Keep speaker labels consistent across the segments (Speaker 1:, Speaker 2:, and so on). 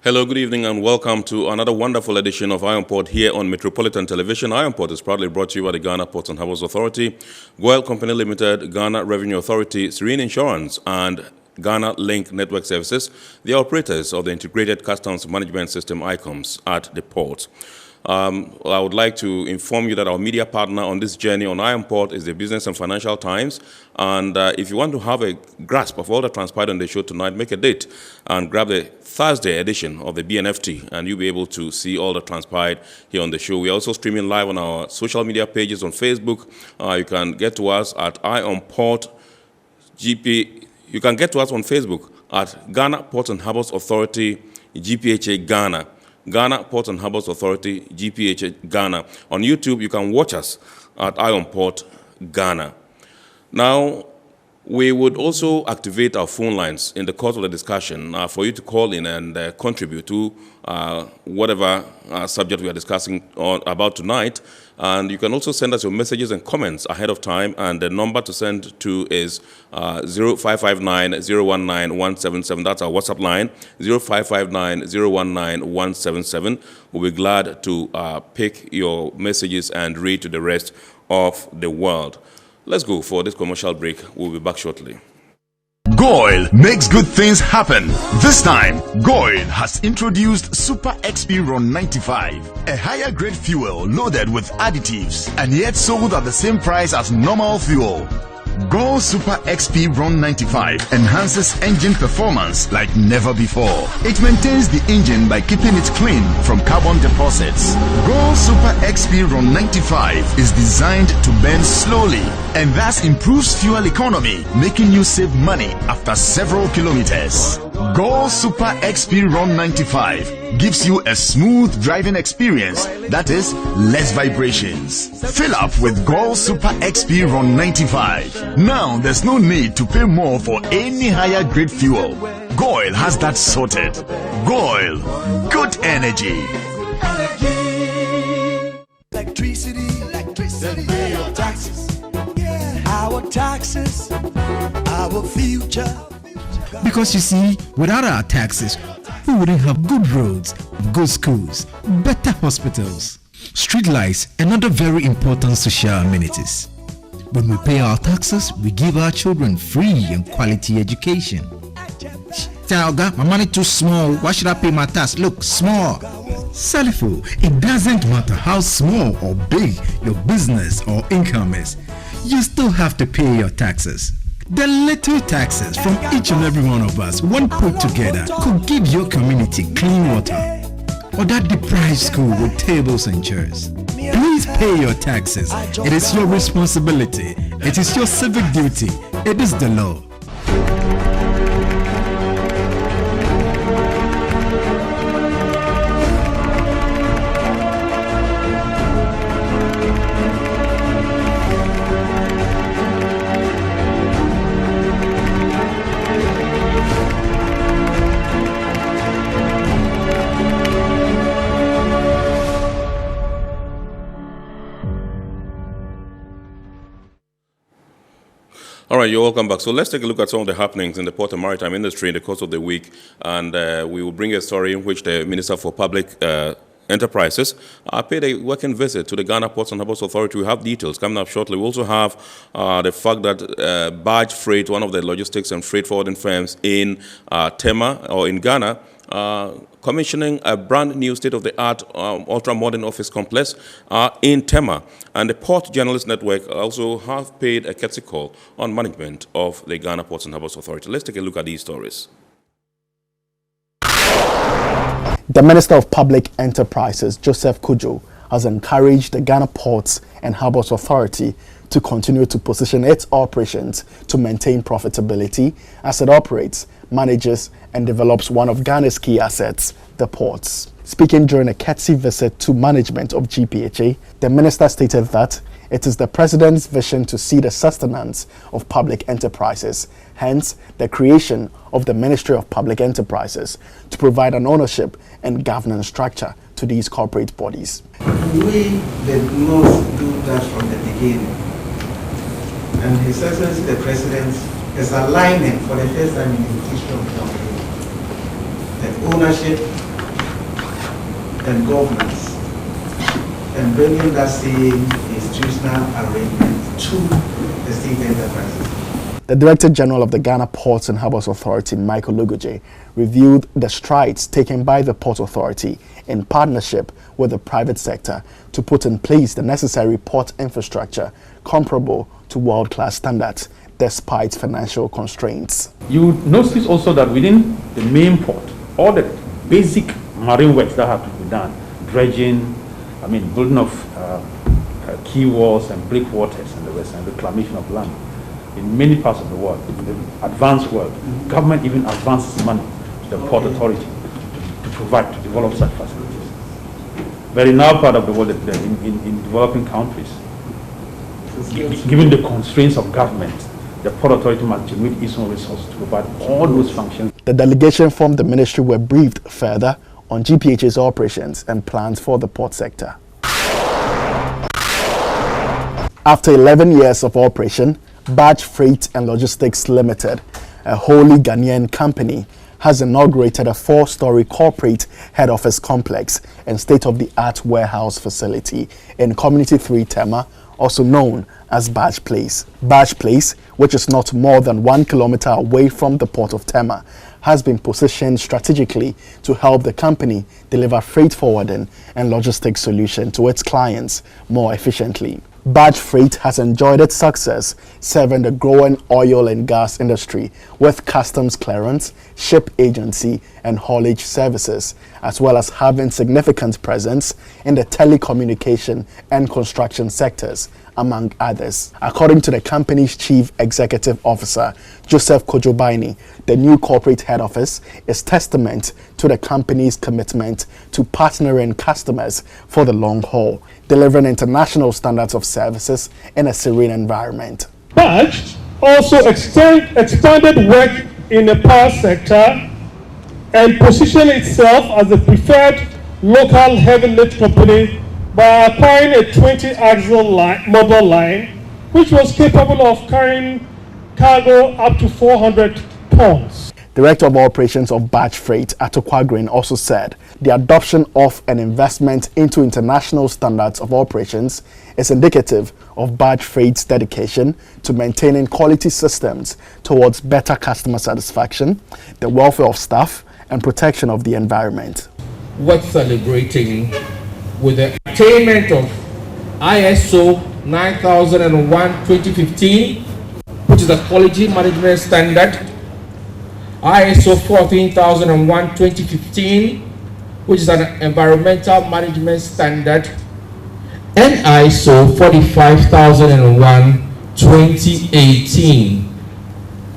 Speaker 1: Hello, good evening, and welcome to another wonderful edition of Iron Port here on Metropolitan Television. Iron Port is proudly brought to you by the Ghana Ports and Harbours Authority, GOIL Company Limited, Ghana Revenue Authority, Serene Insurance, and Ghana Link Network Services, the operators of the Integrated Customs Management System, ICOMS, at the port. I would like to inform you that our media partner on this journey on Iron Port is the Business and Financial Times. And if you want to have a grasp of all that transpired on the show tonight, make a date and grab the Thursday edition of the BNFT, and you'll be able to see all that transpired here on the show. We're also streaming live on our social media pages on Facebook. You can get to us at Iron Port GP. You can get to us on Facebook at Ghana Ports and Harbours Authority, GPHA Ghana. Ghana Ports and Harbours Authority, GPHA Ghana. On YouTube, you can watch us at Iron Port Ghana. Now, we would also activate our phone lines in the course of the discussion for you to call in and contribute to whatever subject we are discussing about tonight. And you can also send us your messages and comments ahead of time, and the number to send to is 0559-019-177. That's our WhatsApp line, 0559-019-177. We'll be glad to pick your messages and read to the rest of the world. Let's go for this commercial break. We'll be back shortly.
Speaker 2: GOIL makes good things happen. This time, GOIL has introduced Super XP Ron 95, a higher grade fuel loaded with additives and yet sold at the same price as normal fuel. GOIL Super XP Ron 95 enhances engine performance like never before. It maintains the engine by keeping it clean from carbon deposits. GOIL Super XP Ron 95 is designed to burn slowly and thus improves fuel economy, making you save money after several kilometers. GOIL Super XP Ron 95 gives you a smooth driving experience, that is, less vibrations. Fill up with GOIL Super XP Ron 95. Now there's no need to pay more for any higher grade fuel. GOIL has that sorted. GOIL, good energy.
Speaker 3: Electricity, pay your taxes. Our taxes, our future.
Speaker 4: Because you see, without our taxes, we wouldn't have good roads, good schools, better hospitals, street lights, and other very important social amenities. When we pay our taxes, we give our children free and quality education. Talga, my money too small. Why should I pay my tax? Look, small. Salifo, it doesn't matter how small or big your business or income is. You still have to pay your taxes. The little taxes from each and every one of us, when put together, could give your community clean water or that deprived school with tables and chairs. Please pay your taxes. It is your responsibility. It is your civic duty. It is the law.
Speaker 1: All right, you're welcome back. So let's take a look at some of the happenings in the port and maritime industry in the course of the week. And we will bring a story in which the Minister for Public Enterprises paid a working visit to the Ghana Ports and Harbours Authority. We have details coming up shortly. We also have the fact that Barge Freight, one of the logistics and freight forwarding firms in Tema, or in Ghana, commissioning a brand new state-of-the-art ultra-modern office complex in Tema. And the Port Journalist Network also have paid a courtesy call on management of the Ghana Ports and Harbours Authority. Let's take a look at these stories.
Speaker 5: The Minister of Public Enterprises, Joseph Kojo, has encouraged the Ghana Ports and Harbours Authority to continue to position its operations to maintain profitability as it operates, manages, and develops one of Ghana's key assets, the ports. Speaking during a courtesy visit to management of GPHA, the minister stated that it is the president's vision to see the sustenance of public enterprises, hence the creation of the Ministry of Public Enterprises to provide an ownership and governance structure to these corporate bodies.
Speaker 6: We did not do that from the beginning. And His Excellency the President is aligning for the first time in the history of the company the ownership and governance and bringing that same institutional arrangement to the state enterprises.
Speaker 5: The Director General of the Ghana Ports and Harbours Authority, Michael Lugoje, reviewed the strides taken by the Port Authority in partnership with the private sector to put in place the necessary port infrastructure comparable to world-class standards despite financial constraints.
Speaker 7: You notice also that within the main port, all the basic marine works that have to be done, dredging, building of quay walls and breakwaters and the rest, and reclamation of land. In many parts of the world, in the advanced world, government even advances money to the port authority to provide, to develop such facilities. But in our part of the world, in developing countries, given the constraints of government, the port authority must generate its own resources to provide all those functions.
Speaker 5: The delegation from the ministry were briefed further on GPHA's operations and plans for the port sector. After 11 years of operation, Barge Freight and Logistics Limited, a wholly Ghanaian company, has inaugurated a 4-story corporate head office complex and state-of-the-art warehouse facility in Community 3 Tema, also known as Barge Place. Barge Place, which is not more than 1 kilometer away from the port of Tema, has been positioned strategically to help the company deliver freight forwarding and logistics solutions to its clients more efficiently. Barge Freight has enjoyed its success serving the growing oil and gas industry with customs clearance, ship agency and haulage services, as well as having significant presence in the telecommunication and construction sectors, among others. According to the company's Chief Executive Officer, Joseph Kojobaini, the new corporate head office is testament to the company's commitment to partnering customers for the long haul, delivering international standards of services in a serene environment.
Speaker 8: Barge also expanded work in the power sector and positioned itself as the preferred local heavy lift company by acquiring a 20-axle mobile line, which was capable of carrying cargo up to 400 tons.
Speaker 5: Director of Operations of Barge Freight, Atokwa Green, also said the adoption of an investment into international standards of operations is indicative of Barge Freight's dedication to maintaining quality systems towards better customer satisfaction, the welfare of staff, and protection of the environment.
Speaker 9: Worth celebrating with the attainment of ISO 9001:2015, which is a quality management standard, ISO 14001:2015, which is an environmental management standard, and ISO 45001:2018,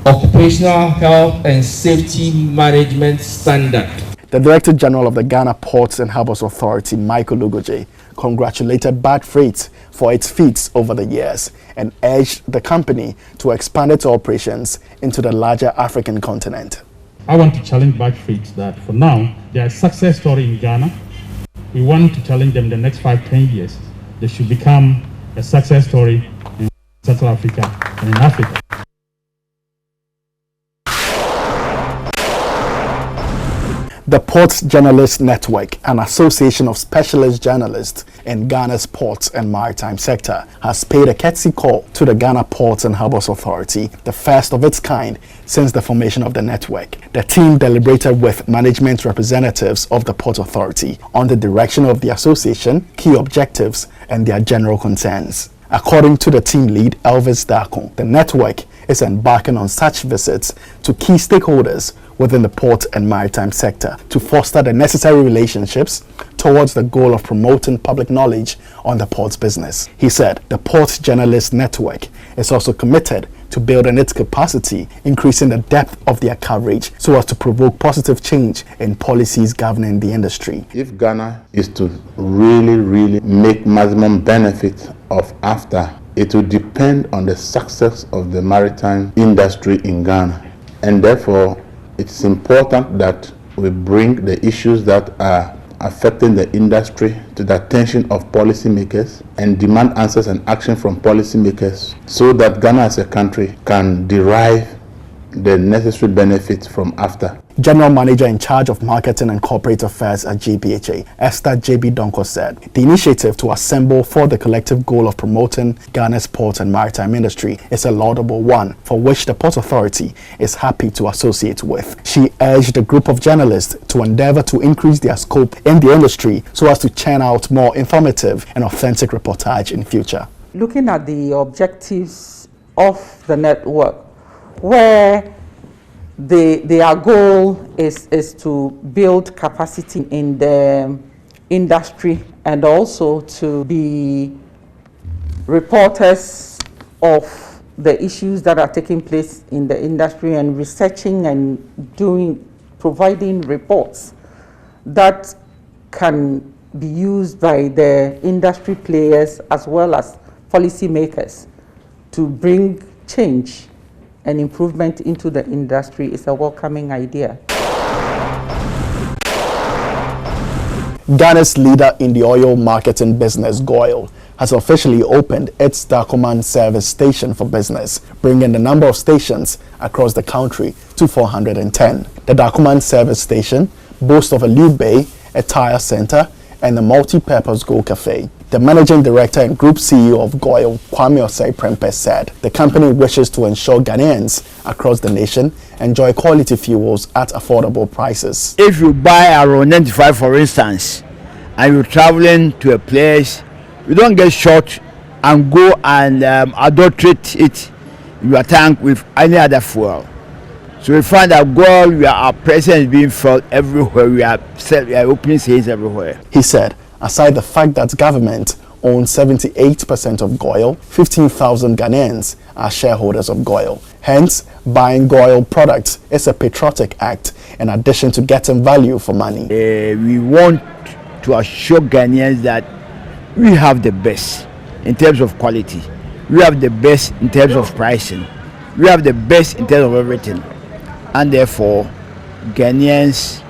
Speaker 9: occupational health and safety management standard.
Speaker 5: The Director General of the Ghana Ports and Harbours Authority, Michael Lugoje, congratulated Barge Freight for its feats over the years and urged the company to expand its operations into the larger African continent.
Speaker 8: I want to challenge Barge Freight that for now, they are a success story in Ghana. We want to challenge them the next 5-10 years. They should become a success story in Central Africa and in Africa.
Speaker 5: The Ports Journalist Network, an association of specialist journalists in Ghana's ports and maritime sector, has paid a courtesy call to the Ghana Ports and Harbours Authority, the first of its kind since the formation of the network. The team deliberated with management representatives of the Port Authority on the direction of the association, key objectives, and their general concerns. According to the team lead, Elvis Darko, the network is embarking on such visits to key stakeholders within the port and maritime sector to foster the necessary relationships towards the goal of promoting public knowledge on the port's business. He said the Ports Journalist Network is also committed to building its capacity, increasing the depth of their coverage so as to provoke positive change in policies governing the industry.
Speaker 10: If Ghana is to really make maximum benefit of AFTA, it will depend on the success of the maritime industry in Ghana. And therefore, it's important that we bring the issues that are affecting the industry to the attention of policymakers and demand answers and action from policymakers so that Ghana as a country can derive the necessary benefits from AFTA.
Speaker 5: General Manager in charge of Marketing and Corporate Affairs at GPHA, Esther J.B. Donko, said the initiative to assemble for the collective goal of promoting Ghana's port and maritime industry is a laudable one, for which the Port Authority is happy to associate with. She urged a group of journalists to endeavor to increase their scope in the industry so as to churn out more informative and authentic reportage in future.
Speaker 11: Looking at the objectives of the network, where their goal is to build capacity in the industry and also to be reporters of the issues that are taking place in the industry and researching and providing reports that can be used by the industry players as well as policymakers to bring change and improvement into the industry is a welcoming idea.
Speaker 5: Ghana's leader in the oil marketing business, GOIL, has officially opened its DARKOMAN service station for business, bringing the number of stations across the country to 410. The DARKOMAN service station boasts of a lube bay, a tire center, and a multi-purpose Go Cafe. The managing director and group CEO of GOIL, Kwame Osei-Prempeh, said the company wishes to ensure Ghanaians across the nation enjoy quality fuels at affordable prices.
Speaker 12: If you buy around 95, for instance, and you're traveling to a place, you don't get short and go and adulterate it in your tank with any other fuel. So we find that GOIL, our presence is being felt everywhere. We are opening sales everywhere.
Speaker 5: He said, aside the fact that government owns 78% of GOIL, 15,000 Ghanaians are shareholders of GOIL. Hence, buying GOIL products is a patriotic act in addition to getting value for money.
Speaker 12: We want to assure Ghanaians that we have the best in terms of quality. We have the best in terms of pricing. We have the best in terms of everything. And therefore, Ghanaians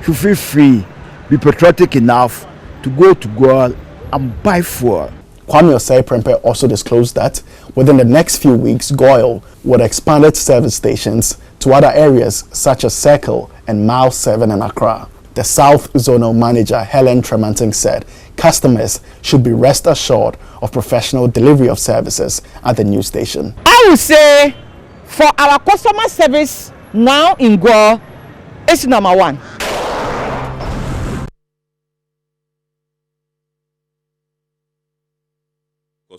Speaker 12: should feel free, be patriotic enough to go to GOIL and buy fuel.
Speaker 5: Kwame Osei-Prempeh also disclosed that within the next few weeks, GOIL would expand its service stations to other areas such as Circle and Mile 7 in Accra. The South Zonal Manager, Helen Tremanting, said customers should be rest assured of professional delivery of services at the new station.
Speaker 13: I would say for our customer service now in GOIL, it's number one.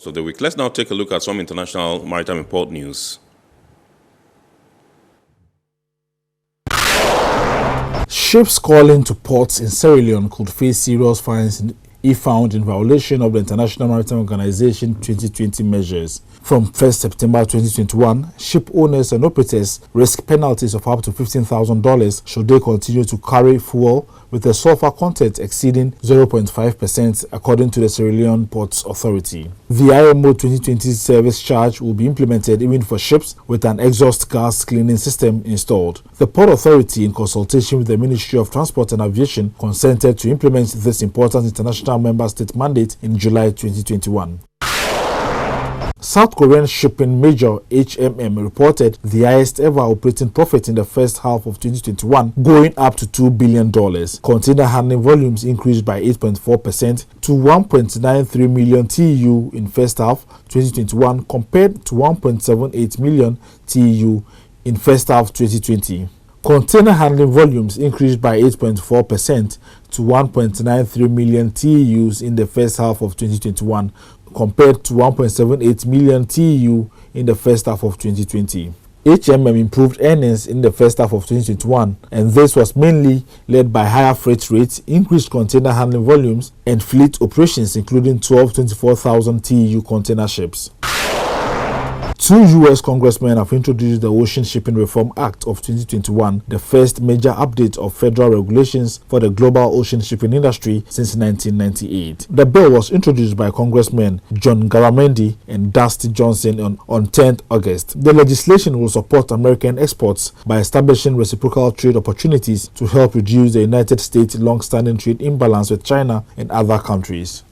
Speaker 1: Of the week. Let's now take a look at some international maritime import news.
Speaker 14: Ships calling to ports in Sierra Leone could face serious fines if found in violation of the International Maritime Organization 2020 measures. From 1st September 2021, ship owners and operators risk penalties of up to $15,000 should they continue to carry fuel with a sulfur content exceeding 0.5%, according to the Sierra Leone Ports Authority. The IMO 2020 service charge will be implemented even for ships with an exhaust gas cleaning system installed. The Port Authority, in consultation with the Ministry of Transport and Aviation, consented to implement this important international member state mandate in July 2021. South Korean shipping major HMM reported the highest ever operating profit in the first half of 2021, going up to $2 billion. Container handling volumes increased by 8.4% to 1.93 million TEU in first half 2021 compared to 1.78 million TEU in first half 2020. Container handling volumes increased by 8.4% to 1.93 million TEUs in the first half of 2021 compared to 1.78 million TEU in the first half of 2020. HMM improved earnings in the first half of 2021, and this was mainly led by higher freight rates, increased container handling volumes, and fleet operations, including 12 24,000 TEU container ships. 2 U.S. congressmen have introduced the Ocean Shipping Reform Act of 2021, the first major update of federal regulations for the global ocean shipping industry since 1998. The bill was introduced by Congressmen John Garamendi and Dusty Johnson on 10th August. The legislation will support American exports by establishing reciprocal trade opportunities to help reduce the United States' long-standing trade imbalance with China and other countries.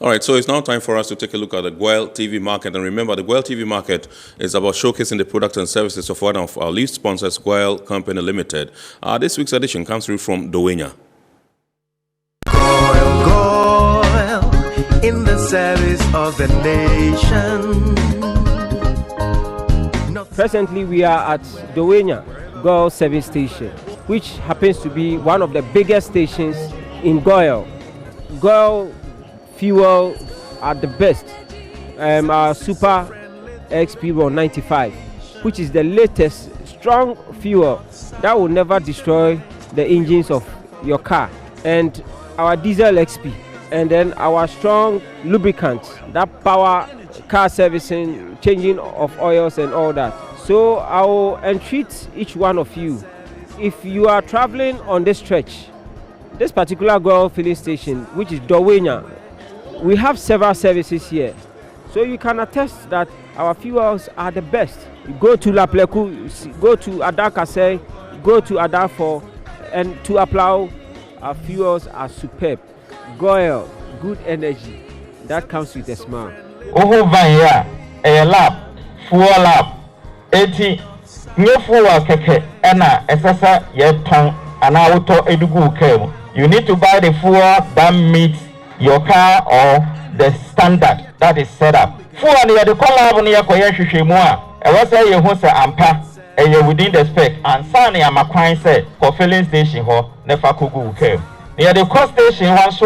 Speaker 1: All right, so it's now time for us to take a look at the GOIL TV market. And remember, the GOIL TV market is about showcasing the products and services of one of our lead sponsors, GOIL Company Limited. This week's edition comes through from Dowenya.
Speaker 3: GOIL, in the service of the nation.
Speaker 15: Presently, we are at Dowenya GOIL service station, which happens to be one of the biggest stations in GOIL. GOIL fuel are the best. Our Super XP 95, which is the latest strong fuel that will never destroy the engines of your car, and our Diesel XP, and then our strong lubricant that power car servicing, changing of oils and all that. So I will entreat each one of you, if you are traveling on this stretch, this particular GOIL filling station, which is Dowenya, we have several services here, so you can attest that our fuels are the best. You go to La Pleku, go to Adakase, go to Adafo, and to Aplau, our fuels are superb. GOIL, good energy, that comes with a smile.
Speaker 16: Oh, Vanya, a lap, fuel lap, 80, new fuel keke, ena, SSA, yetong, and auto edugu kem. You need to buy the fuel that meets your car or the standard that is set up. Fuel near the collab near Koyashimua, and what say you who say ampa, and you within the spec, and Sani Amaquine said, for filling station ho, never kugu came. Near the cost station once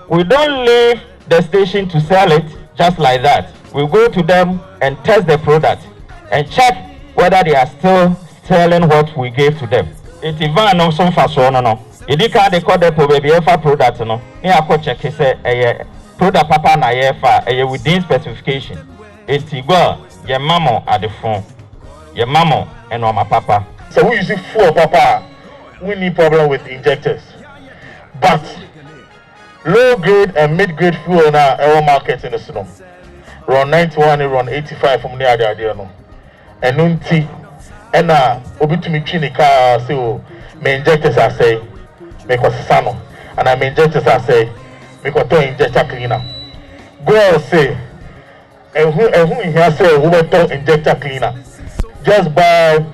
Speaker 16: we don't leave the station to sell it just like that. We go to them and test the product and check whether they are still selling what we gave to them. It's even no so fast no. Idika they call the baby efa product no. Ni akọ check say product papa na efa within specification. It's GOIL your mama at the phone. Your mama and my papa.
Speaker 17: So we use it for papa. We need problem with injectors. But low grade and mid grade fuel in our market in the Sudan. Run 91 and run 85 from the idea no. And nunti and obitumi clinical say me injectors are say make us sano, and I mean injectors I say make us to injector cleaner. GOIL say and who here say who to injector cleaner. Just buy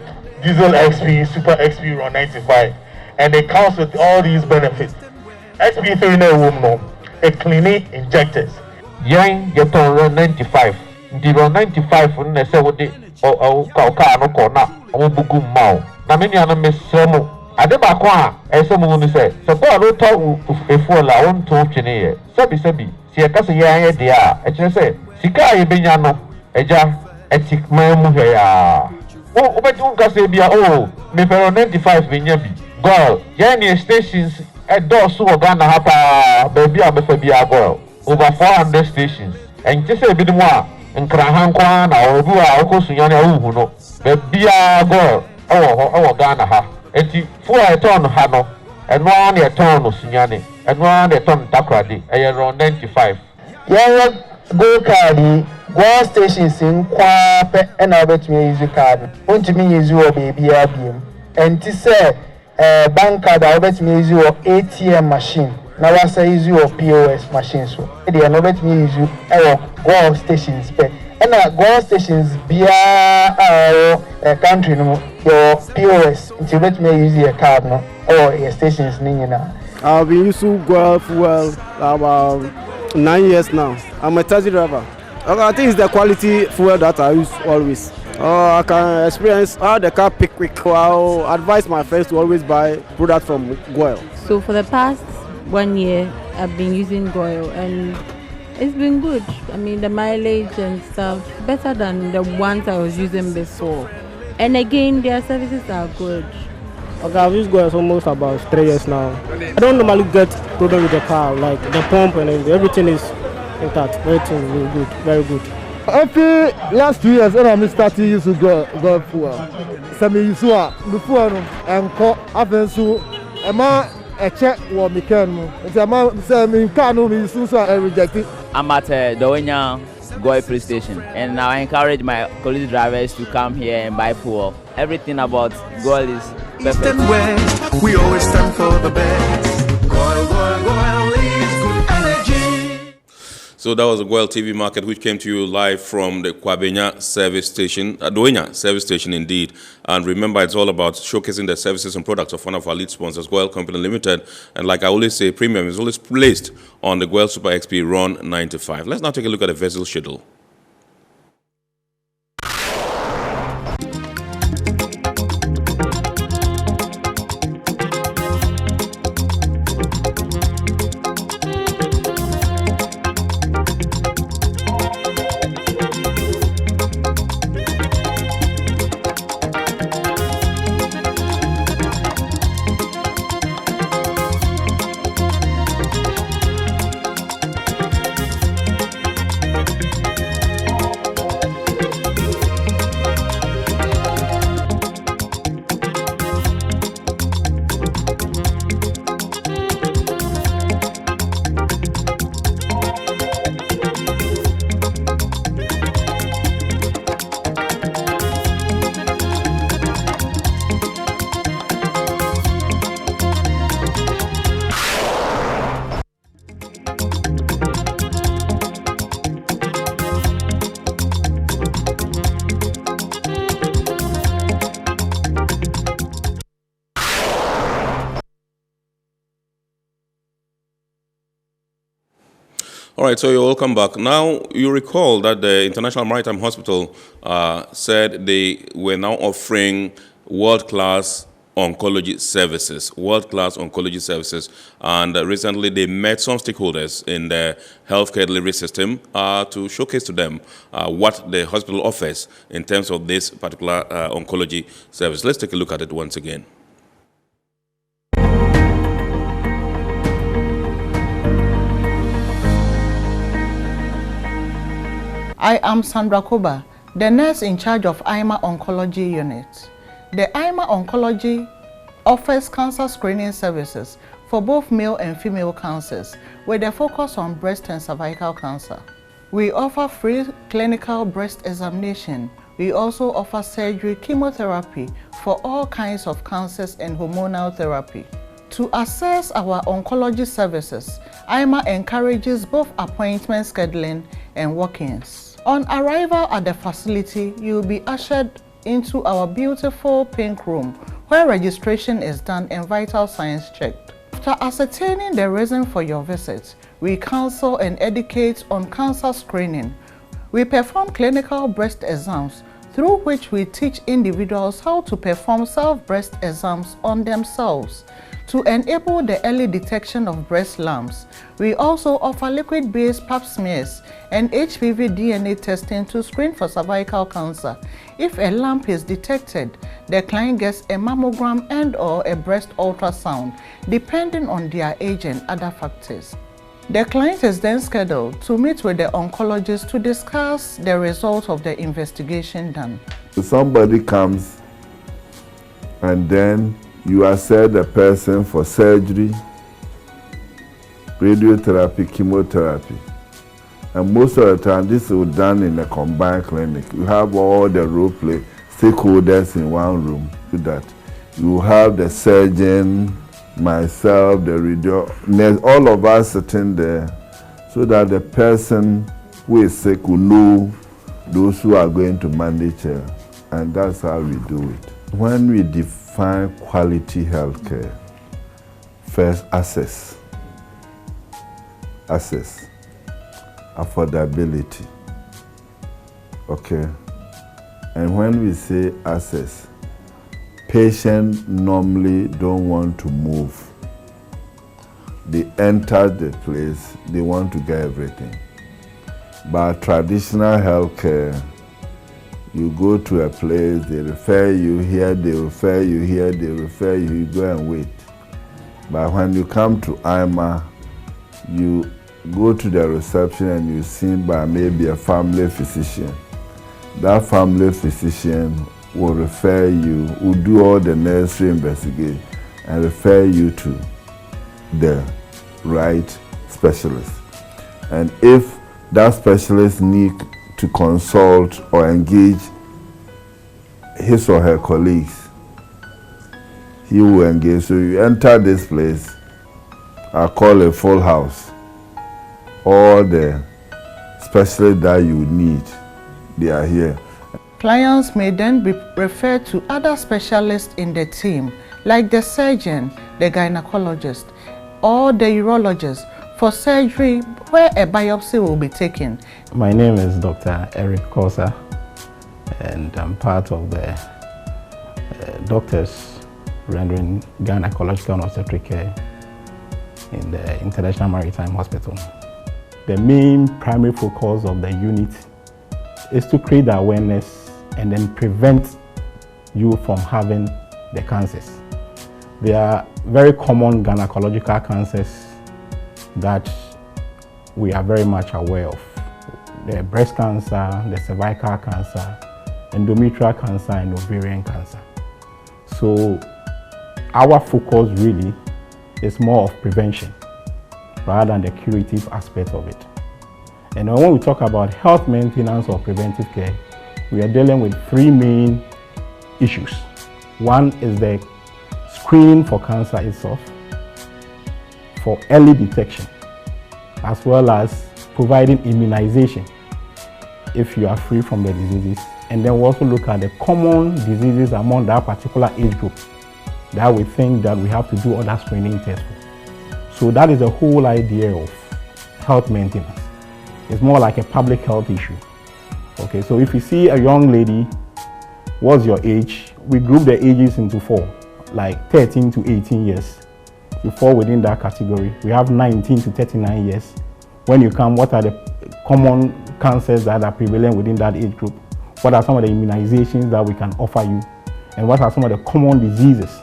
Speaker 17: Diesel XP, Super XP run 95, and it comes with all these benefits. XP3 no a cleaning injectors.
Speaker 16: Yang get on run 95. The run 95 when they say what they car no corner or bugu mao. Na many are miss some. Adebakwa, as someone say, support no talk a fool I won't talk to me. Sabi, see a casa ya dia. I just say, Sika Binyano, Eja, etic mamuhea. Oh, but you can say, oh, me for 95 vinyabi. GOIL, Yanni stations at Dorsu or Ghana Hapa, baby, I'm a GOIL. Over 400 stations. And just a bit more, and Krahankwan or Bua, or Kosuyana Uhuno, baby, GOIL, or Ghana ha. And for a ton Hano, and one a ton of Sunyani, and one a ton Takradi, around 95.
Speaker 5: Yeah, GOIL card, GOIL stations in Kwape, and I bet me use card. Want to me use your baby ABM. And to say, bank card, I bet me use your ATM machine. Now I say use your POS machine. So they are not bet me use your GOIL stations. And GOIL stations be a country no your POS until let me use your card no or your stations now.
Speaker 18: I've been using GOIL fuel about 9 years now. I'm a taxi driver. I think it's the quality fuel that I use always. I can experience how the car pick quick. I'll advise my friends to always buy product from GOIL.
Speaker 19: So for the past 1 year, I've been using GOIL and it's been good. I mean, the mileage and stuff better than the ones I was using before. And again, their services are good.
Speaker 18: Okay, I've used GOIL almost about 3 years now. I don't normally get problem with the car, like the pump and everything is intact. Everything is really good, very good.
Speaker 20: After last 2 years, when I started using GOIL fuel, some use the fuel and call Avensu, a check what me can. It's a man say me can't be so reject it.
Speaker 21: I'm at Dowenya GOIL police station, and I encourage my colleague drivers to come here and buy fuel. Everything about GOIL is perfect.
Speaker 3: East and West, we always stand for the best. GOIL is good energy.
Speaker 1: So that was the GOIL TV Market, which came to you live from the Kwabenya service station, Doenya service station indeed. And remember, it's all about showcasing the services and products of one of our lead sponsors, GOIL Company Limited. And like I always say, premium is always placed on the GOIL Super XP Run 95. Let's now take a look at the vessel schedule. All right, so you're welcome back. Now, you recall that the International Maritime Hospital said they were now offering world-class oncology services, and recently they met some stakeholders in the healthcare delivery system to showcase to them what the hospital offers in terms of this particular oncology service. Let's take a look at it once again.
Speaker 2: I am Sandra Koba, the nurse in charge of IMA Oncology Unit. The IMA Oncology offers cancer screening services for both male and female cancers with a focus on breast and cervical cancer. We offer free clinical breast examination. We also offer surgery, chemotherapy for all kinds of cancers and hormonal therapy. To assess our oncology services, IMA encourages both appointment scheduling and walk-ins. On arrival at the facility, you will be ushered into our beautiful pink room where registration is done and vital signs checked. After ascertaining the reason for your visit, we counsel and educate on cancer screening. We perform clinical breast exams through which we teach individuals how to perform self-breast exams on themselves to enable the early detection of breast lumps. We also offer liquid-based pap smears and HPV DNA testing to screen for cervical cancer. If a lump is detected, the client gets a mammogram and/or a breast ultrasound, depending on their age and other factors. The client is then scheduled to meet with the oncologist to discuss the result of the investigation done.
Speaker 22: Somebody comes and then you assess the person for surgery, radiotherapy, chemotherapy. And most of the time, this is done in a combined clinic. You have all the role play stakeholders in one room. Do that. You have the surgeon, myself, the radio, all of us sitting there so that the person who is sick will know those who are going to manage her. And that's how we do it. When we define quality healthcare, first access, affordability, okay? And when we say access, patients normally don't want to move. They enter the place, they want to get everything. But traditional healthcare, you go to a place, they refer you here, they refer you here, they refer you, you go and wait. But when you come to IMA, you go to the reception and you're seen by maybe a family physician. That family physician will refer you, will do all the necessary investigation and refer you to the right specialist. And if that specialist needs to consult or engage his or her colleagues, he will engage. So you enter this place, I call a full house. All the specialist that you need, they are here.
Speaker 2: Clients may then be referred to other specialists in the team, like the surgeon, the gynecologist, or the urologist for surgery where a biopsy will be taken.
Speaker 4: My name is Dr. Eric Kosa, and I'm part of the doctors rendering gynecological and obstetric care in the International Maritime Hospital. The main primary focus of the unit is to create the awareness and then prevent you from having the cancers. There are very common gynecological cancers that we are very much aware of. The breast cancer, the cervical cancer, endometrial cancer, and ovarian cancer. So our focus really is more of prevention rather than the curative aspect of it. And when we talk about health maintenance or preventive care, we are dealing with three main issues. One is the screening for cancer itself, for early detection, as well as providing immunization if you are free from the diseases. And then we also look at the common diseases among that particular age group that we think that we have to do other screening tests for. So that is the whole idea of health maintenance. It's more like a public health issue. Okay, so if you see a young lady, what's your age? We group the ages into four, like 13 to 18 years. You fall within that category. We have 19 to 39 years. When you come, what are the common cancers that are prevalent within that age group? What are some of the immunizations that we can offer you? And what are some of the common diseases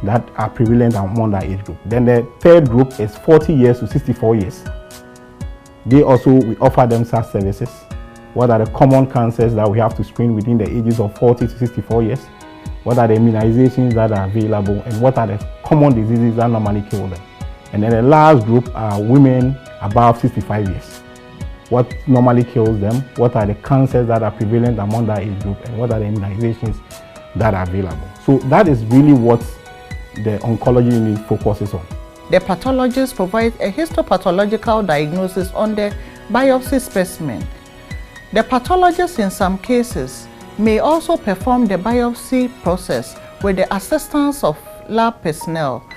Speaker 4: that are prevalent among that age group? Then the third group is 40 years to 64 years. We offer them such services. What are the common cancers that we have to screen within the ages of 40 to 64 years? What are the immunizations that are available? And what are the common diseases that normally kill them? And then the last group are women above 65 years. What normally kills them? What are the cancers that are prevalent among that age group? And what are the immunizations that are available? So that is really what the oncology unit focuses on.
Speaker 2: The pathologist provides a histopathological diagnosis on the biopsy specimen. The pathologist in some cases may also perform the biopsy process with the assistance of lab personnel.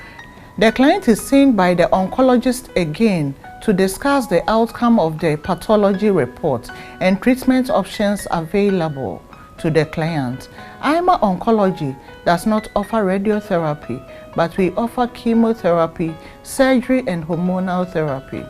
Speaker 2: The client is seen by the oncologist again to discuss the outcome of the pathology report and treatment options available to the client. IMA Oncology does not offer radiotherapy, but we offer chemotherapy, surgery, and hormonal therapy.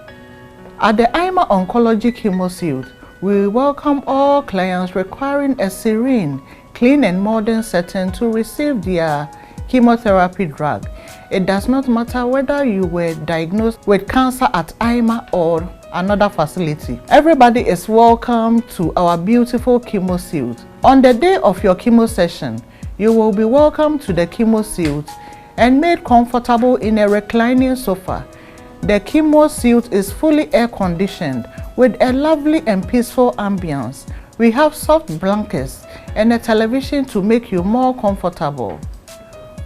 Speaker 2: At the IMA Oncology Chemo Suite, we welcome all clients requiring a serene, clean, and modern setting to receive their chemotherapy drug. It does not matter whether you were diagnosed with cancer at IMA or another facility. Everybody is welcome to our beautiful chemo suite. On the day of your chemo session, you will be welcomed to the chemo suite and made comfortable in a reclining sofa. The chemo suite is fully air-conditioned with a lovely and peaceful ambience. We have soft blankets and a television to make you more comfortable.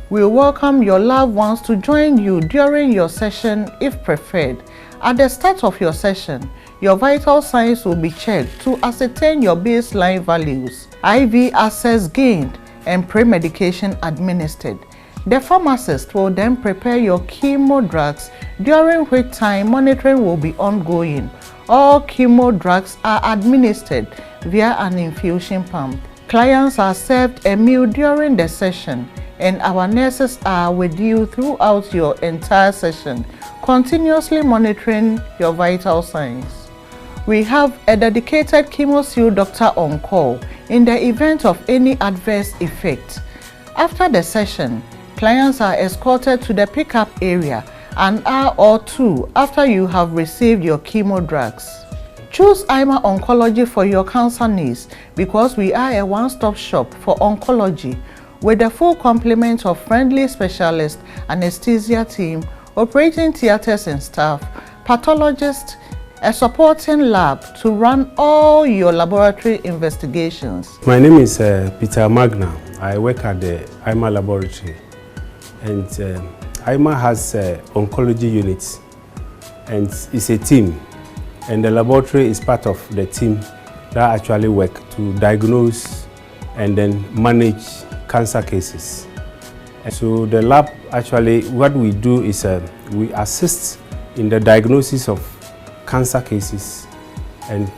Speaker 2: We welcome your loved ones to join you during your session if preferred. At the start of your session, your vital signs will be checked to ascertain your baseline values, IV access gained, and pre-medication administered. The pharmacist will then prepare your chemo drugs, during which time monitoring will be ongoing. All chemo drugs are administered via an infusion pump. Clients are served a meal during the session, and our nurses are with you throughout your entire session, continuously monitoring your vital signs. We have a dedicated chemo suite doctor on call in the event of any adverse effect. After the session, clients are escorted to the pickup area an hour or two after you have received your chemo drugs. Choose IMA Oncology for your cancer needs because we are a one-stop shop for oncology with a full complement of friendly specialists, anesthesia team, operating theaters and staff, pathologists, a supporting lab to run all your laboratory investigations.
Speaker 6: My name is Peter Magna. I work at the IMA laboratory, and IMA has oncology units, and it's a team. and the laboratory is part of the team that actually work to diagnose and then manage cancer cases. And so the lab actually, what we do is we assist in the diagnosis of cancer cases, and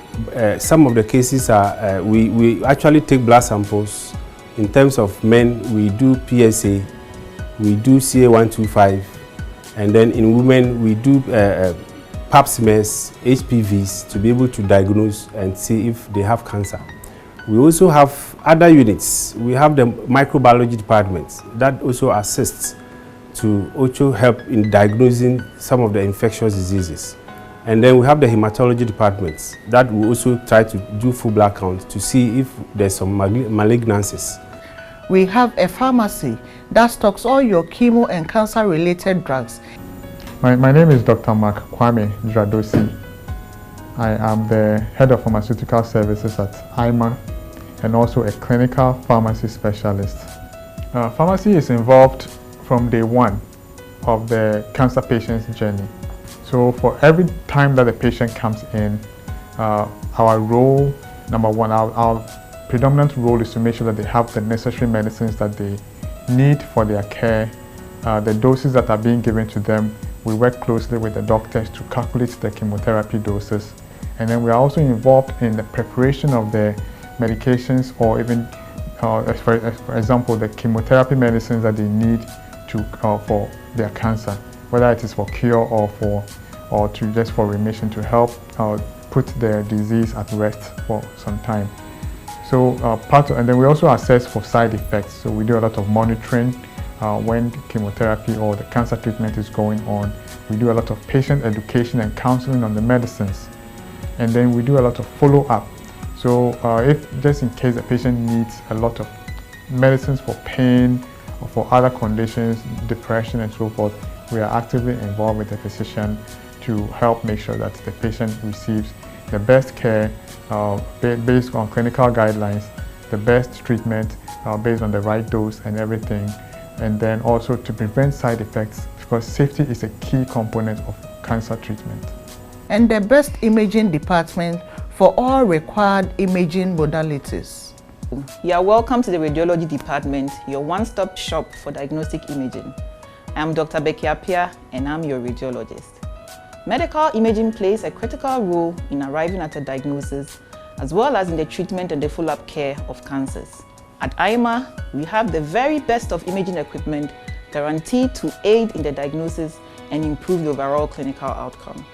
Speaker 6: some of the cases are we actually take blood samples. In terms of men, we do PSA, we do CA125, and then in women we do pap smears, HPVs, to be able to diagnose and see if they have cancer. We also have other units. We have the microbiology department that also assists to also help in diagnosing some of the infectious diseases. And then we have the hematology department that will also try to do full blood count to see if there's some malignancies.
Speaker 2: We have a pharmacy that stocks all your chemo and cancer-related drugs.
Speaker 7: My name is Dr. Mark Kwame Dradosi. I am the head of pharmaceutical services at IMA and also a clinical pharmacy specialist. Pharmacy is involved from day one of the cancer patient's journey. So for every time that the patient comes in, our role, number one, our predominant role is to make sure that they have the necessary medicines that they need for their care, the doses that are being given to them. We work closely with the doctors to calculate the chemotherapy doses. And then we are also involved in the preparation of the medications, or even, for example, the chemotherapy medicines that they need to for their cancer, whether it is for cure or to just for remission, to help put their disease at rest for some time. So and then we also assess for side effects. So we do a lot of monitoring when chemotherapy or the cancer treatment is going on. We do a lot of patient education and counseling on the medicines. And then we do a lot of follow-up. So if just in case the patient needs a lot of medicines for pain or for other conditions, depression and so forth, we are actively involved with the physician to help make sure that the patient receives the best care based on clinical guidelines, the best treatment based on the right dose and everything, and then also to prevent side effects, because safety is a key component of cancer treatment.
Speaker 2: And the best imaging department for all required imaging modalities.
Speaker 9: You are welcome to the radiology department, your one-stop shop for diagnostic imaging. I'm Dr. Becky Apia, and I'm your radiologist. Medical imaging plays a critical role in arriving at a diagnosis, as well as in the treatment and the follow-up care of cancers. At IMA, we have the very best of imaging equipment guaranteed to aid in the diagnosis and improve the overall clinical outcome.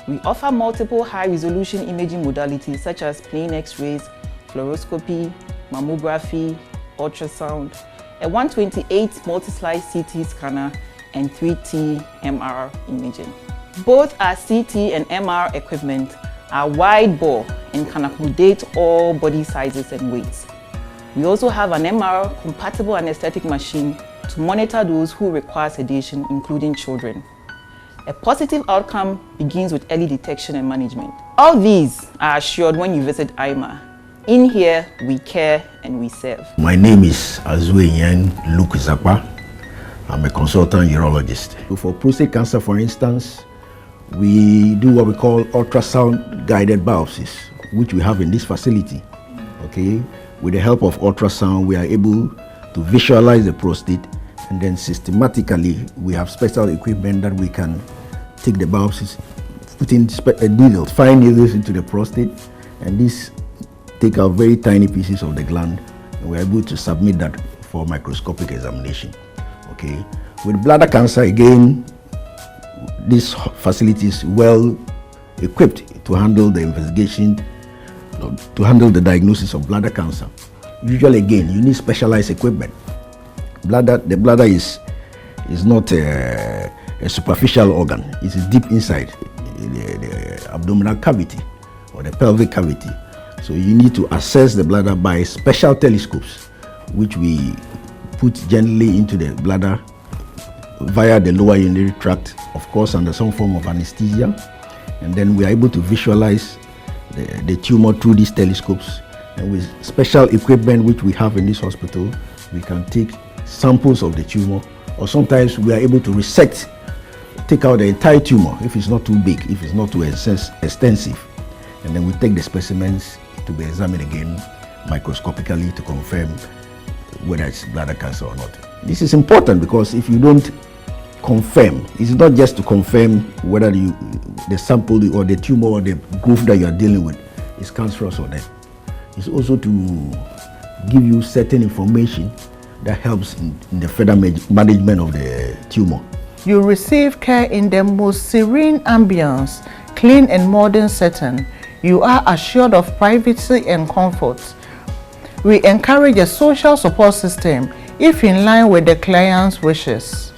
Speaker 9: We offer multiple high-resolution imaging modalities such as plain X-rays, fluoroscopy, mammography, ultrasound, a 128 multi-slice CT scanner, and 3T MR imaging. Both our CT and MR equipment are wide bore and can accommodate all body sizes and weights. We also have an MR compatible anesthetic machine to monitor those who require sedation, including children. A positive outcome begins with early detection and management. All these are assured when you visit IMA. In here, we care and we serve.
Speaker 23: My name is Azuenyan Luke Zakpa. I'm a consultant urologist. For prostate cancer, for instance, we do what we call ultrasound guided biopsies, which we have in this facility. Okay, with the help of ultrasound, we are able to visualize the prostate, and then systematically we have special equipment that we can take the biopsies, put in needles, fine needles into the prostate, and these take out very tiny pieces of the gland, and we're able to submit that for microscopic examination. Okay, with bladder cancer, again, this facility is well equipped to handle the investigation, to handle the diagnosis of bladder cancer. Usually, again, you need specialized equipment. The bladder is not a superficial organ. It is deep inside the abdominal cavity or the pelvic cavity. So you need to assess the bladder by special telescopes, which we put gently into the bladder via the lower urinary tract, of course under some form of anesthesia, and then we are able to visualize the tumor through these telescopes. And with special equipment which we have in this hospital, we can take samples of the tumor, or sometimes we are able to resect take out the entire tumor if it's not too big, if it's not too extensive. And then we take the specimens to be examined again microscopically to confirm whether it's bladder cancer or not. This is important because if you don't confirm, it's not just to confirm whether the sample or the tumor or the growth that you are dealing with is cancerous or not. It's also to give you certain information that helps in the further management of the tumor.
Speaker 2: You receive care in the most serene ambience, clean and modern setting. You are assured of privacy and comfort. We encourage a social support system if in line with the client's wishes.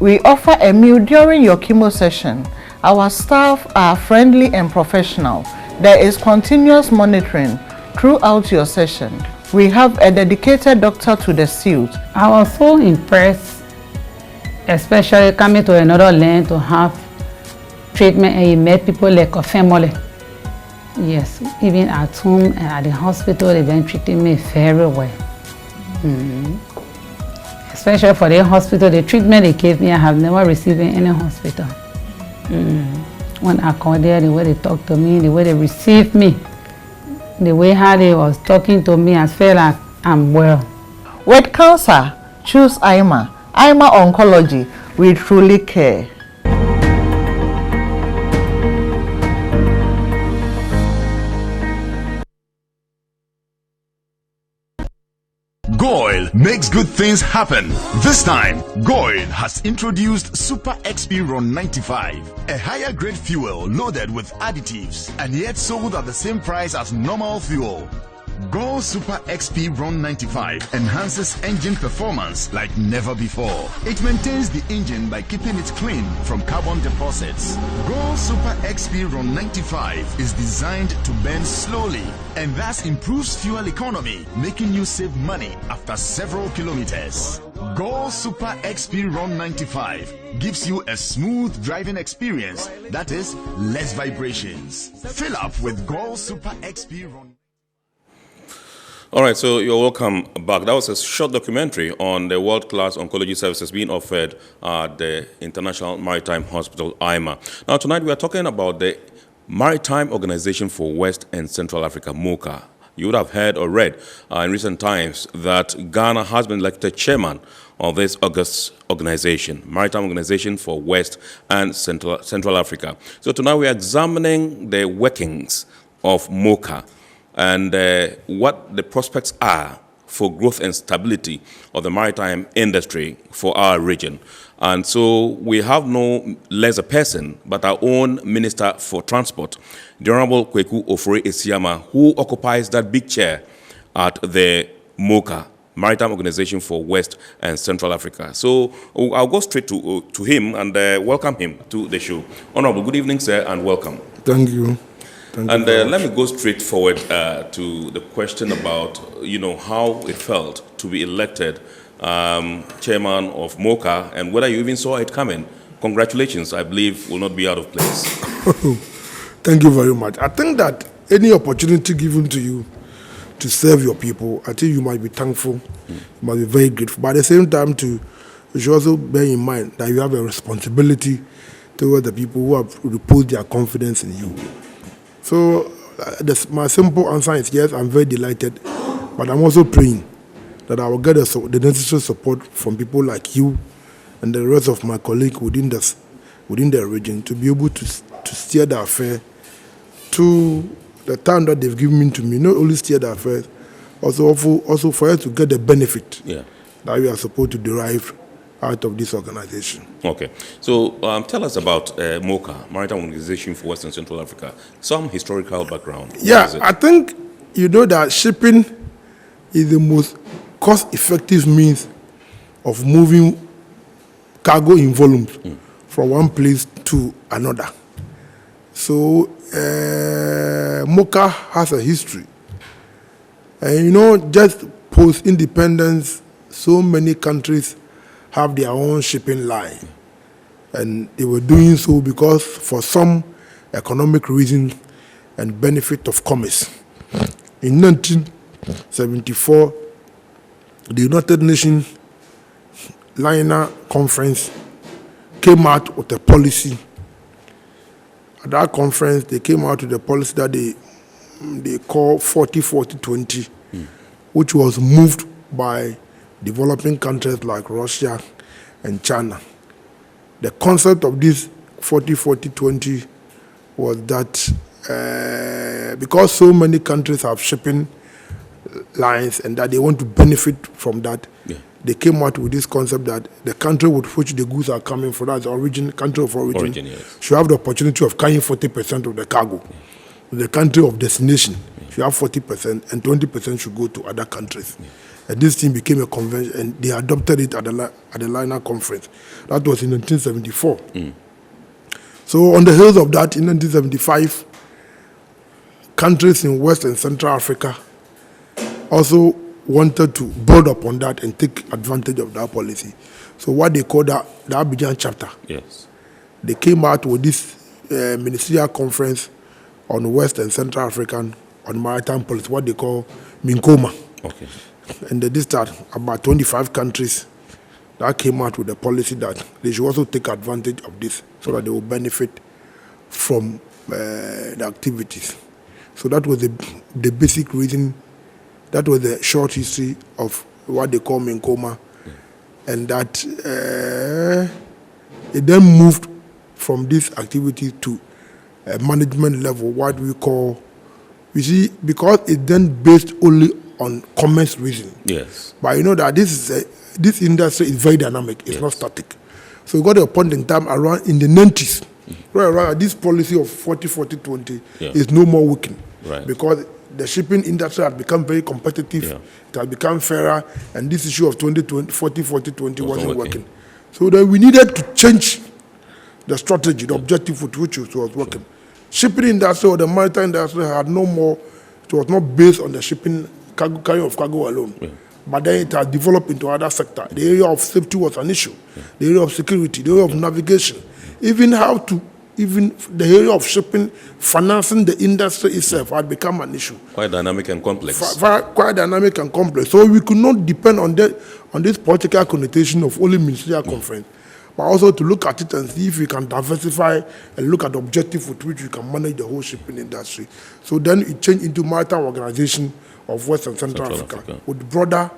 Speaker 2: We offer a meal during your chemo session. Our staff are friendly and professional. There is continuous monitoring throughout your session. We have a dedicated doctor to the suit.
Speaker 8: I was so impressed, especially coming to another land to have treatment, and you met people like a family. Yes, even at home and at the hospital, they've been treating me very well. Especially for the hospital, the treatment they gave me, I have never received in any hospital. When I called there, the way they talked to me, the way they received me, the way how they was talking to me, I feel like I'm well.
Speaker 2: With cancer, choose IMA. IMA Oncology, we truly care.
Speaker 10: GOIL makes good things happen. This time, GOIL has introduced Super XP Ron 95, a higher grade fuel loaded with additives and yet sold at the same price as normal fuel. GOIL Super XP Ron 95 enhances engine performance like never before. It maintains the engine by keeping it clean from carbon deposits. GOIL Super XP Ron 95 is designed to burn slowly and thus improves fuel economy, making you save money after several kilometers. GOIL Super XP Ron 95 gives you a smooth driving experience, that is, less vibrations. Fill up with GOIL Super XP Ron.
Speaker 1: All right, so you're welcome back. That was a short documentary on the world-class oncology services being offered at the International Maritime Hospital, IMA. Now, tonight we are talking about the Maritime Organization for West and Central Africa, Mowca. You would have heard or read in recent times that Ghana has been elected chairman of this august organization, Maritime Organization for West and Central Africa. So tonight we are examining the workings of Mowca and what the prospects are for growth and stability of the maritime industry for our region. And so we have no less a person but our own Minister for Transport, the Honorable Kweku Ofori-Esiama, who occupies that big chair at the Mowca, Maritime Organization for West and Central Africa. So I'll go straight to him and welcome him to the show. Honorable, good evening, sir, and welcome.
Speaker 11: Thank you.
Speaker 1: And let me go straight forward to the question about, how it felt to be elected chairman of Mowca and whether you even saw it coming. Congratulations, I believe, will not be out of place.
Speaker 11: Thank you very much. I think that any opportunity given to you to serve your people, I think you might be thankful, you must be very grateful. But at the same time, you should also bear in mind that you have a responsibility toward the people who have reposed their confidence in you. So my simple answer is yes, I'm very delighted, but I'm also praying that I will get the necessary support from people like you and the rest of my colleagues within the region to be able to steer the affair to the time that they've given to me. Not only steer the affair, also for us to get the benefit that we are supposed to derive out of this organization.
Speaker 1: Okay. So tell us about Mowca, Maritime Organization for West and Central Africa. Some historical background.
Speaker 11: Yeah, I think you know that shipping is the most cost-effective means of moving cargo in volumes from one place to another. So Mowca has a history. And just post-independence, so many countries have their own shipping line. And they were doing so because for some economic reason and benefit of commerce. In 1974, the United Nations Liner Conference came out with a policy. At that conference, they came out with a policy that they call 40-40-20, which was moved by developing countries like Russia and China. The concept of this 40-40-20 was that because so many countries have shipping lines and that they want to benefit from that, they came out with this concept that the country with which the goods are coming from, that's the country of origin, should have the opportunity of carrying 40% of the cargo. The country of destination should have 40% and 20% should go to other countries. And this thing became a convention, and they adopted it at the Liner Conference. That was in 1974. So on the heels of that, in 1975, countries in West and Central Africa also wanted to build upon that and take advantage of that policy. So what they call the Abidjan chapter.
Speaker 1: Yes.
Speaker 11: They came out with this ministerial conference on West and Central African on maritime policy, what they call MINCOMA.
Speaker 1: Okay.
Speaker 11: And they did start about 25 countries that came out with a policy that they should also take advantage of this so that they will benefit from the activities. So that was the basic reason. That was the short history of what they call MINCOMA. And that it then moved from this activity to a management level, what we call, you see, because it then based only on commerce reason.
Speaker 1: Yes.
Speaker 11: But you know that this industry is very dynamic, it's not static. So we got a point in time around in the 90s, right, this policy of 40-40-20 is no more working.
Speaker 1: Right.
Speaker 11: Because the shipping industry has become very competitive, it has become fairer, and this issue of 40-40-20 wasn't working. So then we needed to change the strategy, the objective with which it was working. Shipping industry or the maritime industry had no more, it was not based on the shipping carrying of cargo alone. But then it has developed into other sectors. The area of safety was an issue. The area of security, the area of navigation, even the area of shipping, financing the industry itself had become an issue.
Speaker 1: Quite dynamic and complex.
Speaker 11: Quite dynamic and complex. So we could not depend on this political connotation of only ministerial conference, but also to look at it and see if we can diversify and look at the objective with which we can manage the whole shipping industry. So then it changed into Maritime Organization of West and Central Africa. With broader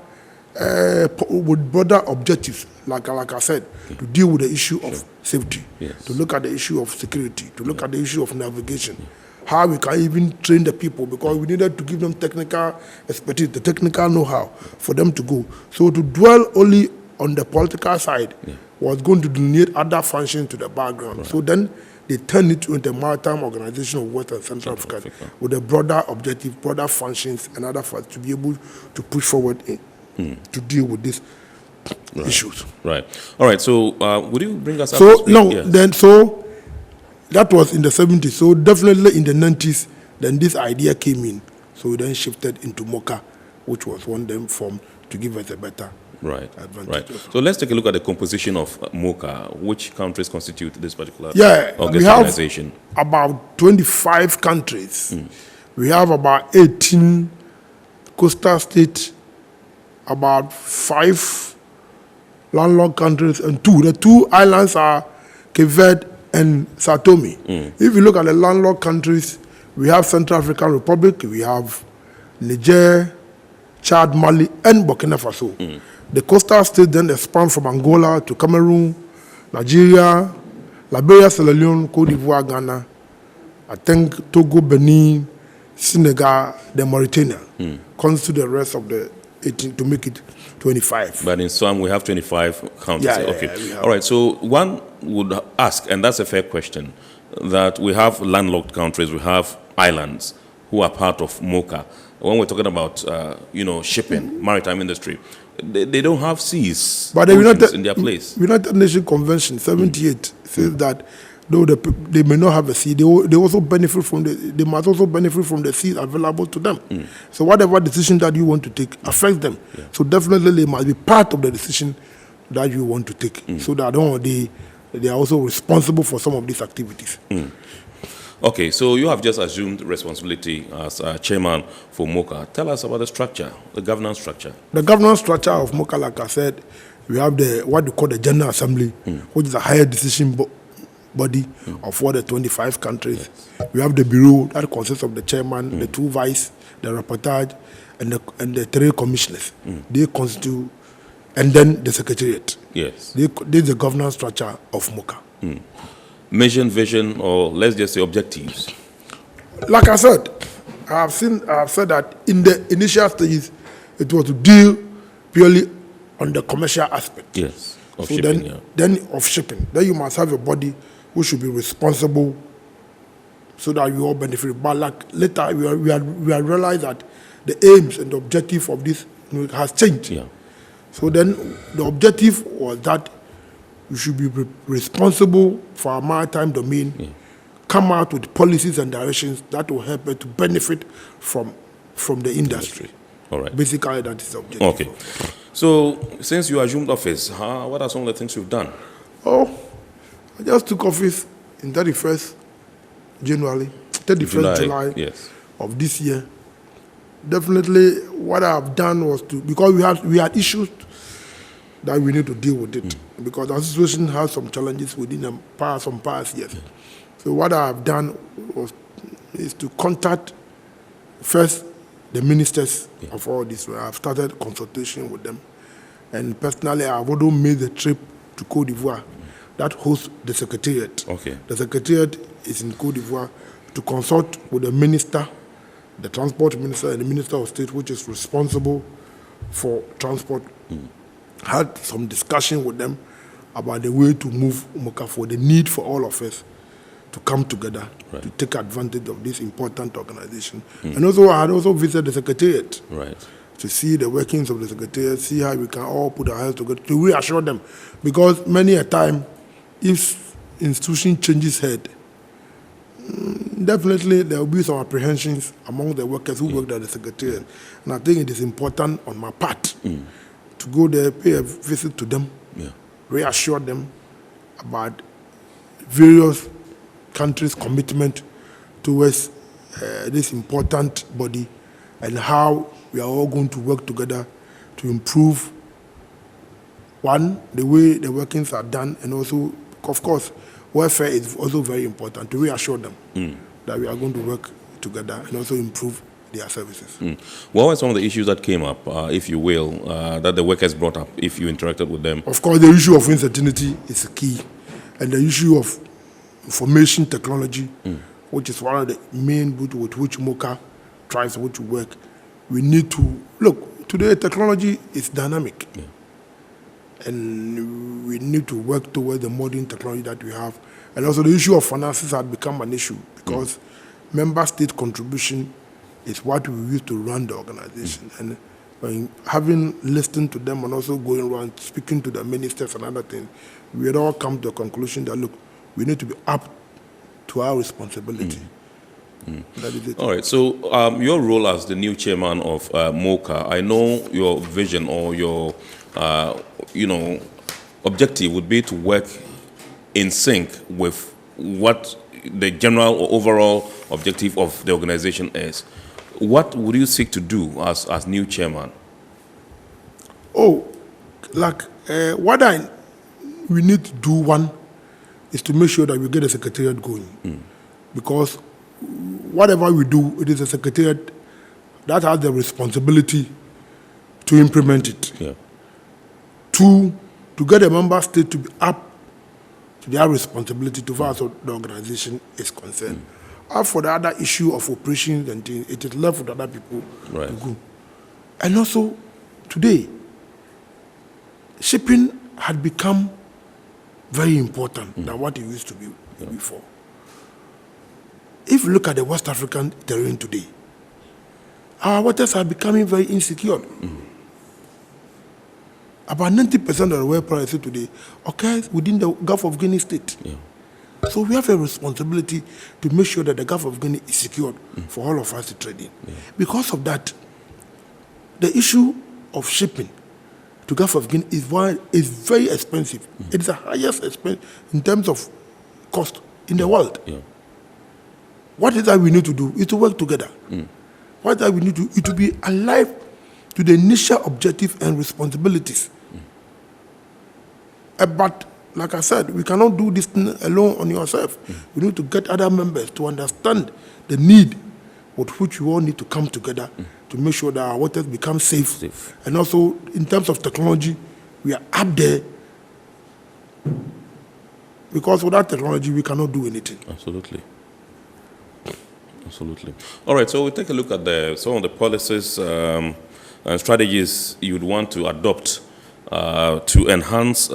Speaker 11: objectives, like I said, to deal with the issue of safety, to look at the issue of security, to look at the issue of navigation, how we can even train the people, because we needed to give them technical expertise, the technical know-how for them to go. So to dwell only on the political side was going to delineate other functions to the background. So then they turned it into the Maritime Organization of West and Central Africa with a broader objective, broader functions, and other facts to be able to push forward to deal with these issues.
Speaker 1: Right. All right. So would you bring us up?
Speaker 11: So so that was in the 70s. So definitely in the 90s, then this idea came in. So we then shifted into Mowca, which was one then formed to give us a better advantage.
Speaker 1: Right. So let's take a look at the composition of Mowca. Which countries constitute this particular
Speaker 11: we
Speaker 1: organization?
Speaker 11: have about 25 countries. We have about 18 coastal states, about 5 landlocked countries, and 2. The 2 islands are Cape Verde and Sao Tome. If you look at the landlocked countries, we have Central African Republic, we have Niger, Chad, Mali, and Burkina Faso. The coastal states then expand from Angola to Cameroon, Nigeria, Liberia, Sierra Leone, Cote d'Ivoire, Ghana, I think Togo, Benin, Senegal, then Mauritania. Constitute the rest of the 18 to make it 25.
Speaker 1: But in some we have 25 countries. All right. So one would ask, and that's a fair question, that we have landlocked countries, we have islands who are part of Mowca. When we're talking about shipping, maritime industry, they don't have seas,
Speaker 11: but the
Speaker 1: in their place.
Speaker 11: United Nations Convention 78 says that though they may not have a sea, they also benefit from they must also benefit from the seas available to them. So whatever decision that you want to take affects them. So definitely they must be part of the decision that you want to take. So that they are also responsible for some of these activities.
Speaker 1: Okay, so you have just assumed responsibility as chairman for Mowca. Tell us about the structure, the governance structure.
Speaker 11: The governance structure of Mowca, like I said, We have what we call the General Assembly, which is a higher decision body of all the 25 countries. Yes. We have the Bureau that consists of the chairman, the 2 vice, the rapporteur, and the 3 commissioners. They constitute, and then the secretariat.
Speaker 1: Yes.
Speaker 11: This is the governance structure of Mowca.
Speaker 1: Mission, vision, or let's just say objectives.
Speaker 11: Like I said, I have said that in the initial stages, it was to deal purely on the commercial aspect.
Speaker 1: Yes. Of
Speaker 11: so
Speaker 1: shipping,
Speaker 11: then of shipping. Then you must have a body who should be responsible so that you all benefit. But like later, we have realized that the aims and the objective of this has changed.
Speaker 1: Yeah.
Speaker 11: So then the objective was that you should be responsible for our maritime domain, come out with policies and directions that will help it to benefit from the industry.
Speaker 1: All right.
Speaker 11: Basically, that is the objective.
Speaker 1: Okay. So, since you assumed office, what are some of the things you've done?
Speaker 11: Oh, I just took office in 31st July
Speaker 1: yes.
Speaker 11: of this year. Definitely, what I've done was because we had issues that we need to deal with it, because our situation has some challenges within some past years. So what I've done is to contact first the ministers of all this. I've started consultation with them, and personally I've also made the trip to Côte d'Ivoire that hosts the secretariat.
Speaker 1: Okay.
Speaker 11: The secretariat is in Côte d'Ivoire to consult with the minister, the transport minister, and the minister of state, which is responsible for transport. Had some discussion with them about the way to move Mowca for the need for all of us to come together to take advantage of this important organization. And also, I had also visited the secretariat to see the workings of the secretariat, see how we can all put our hands together to reassure them. Because many a time, if institution changes head, definitely there will be some apprehensions among the workers who worked at the secretariat. And I think it is important on my part to go there, pay a visit to them, reassure them about various countries' commitment towards this important body and how we are all going to work together to improve, one, the way the workings are done, and also, of course, welfare is also very important, to reassure them that we are going to work together and also improve their services.
Speaker 1: What were some of the issues that came up, if you will, that the workers brought up, if you interacted with them?
Speaker 11: Of course, the issue of uncertainty is key, and the issue of information technology, which is one of the main with which Mowca tries to work. We need to look. Today, technology is dynamic, and we need to work towards the modern technology that we have. And also, the issue of finances has become an issue because member state contribution is what we use to run the organization. And when having listened to them and also going around speaking to the ministers and other things, we had all come to the conclusion that, look, we need to be up to our responsibility. That is it.
Speaker 1: All right, so your role as the new chairman of Mowca, I know your vision or your, objective would be to work in sync with what the general or overall objective of the organization is. What would you seek to do as new chairman?
Speaker 11: Oh, like we need to do one is to make sure that we get the secretariat going. Because whatever we do, it is a secretariat that has the responsibility to implement it. Two, to get the member state to be up to their responsibility to far as the organization is concerned. As for the other issue of operations and things, it is left with other people to go. And also, today, shipping had become very important than what it used to be before. If you look at the West African terrain today, our waters are becoming very insecure. About 90% of the world prices today occurs within the Gulf of Guinea state. So we have a responsibility to make sure that the Gulf of Guinea is secured for all of us to trade in. Because of that, the issue of shipping to Gulf of Guinea is very expensive. It's the highest expense in terms of cost in the world. What is that we need to do is to work together. What that we need to do is to be alive to the initial objective and responsibilities But like I said, we cannot do this thing alone on yourself. We need to get other members to understand the need with which we all need to come together to make sure that our waters become safe. And also, in terms of technology, we are up there. Because without technology, we cannot do anything.
Speaker 1: Absolutely. Absolutely. All right, so we'll take a look at some of the policies and strategies you would want to adopt to enhance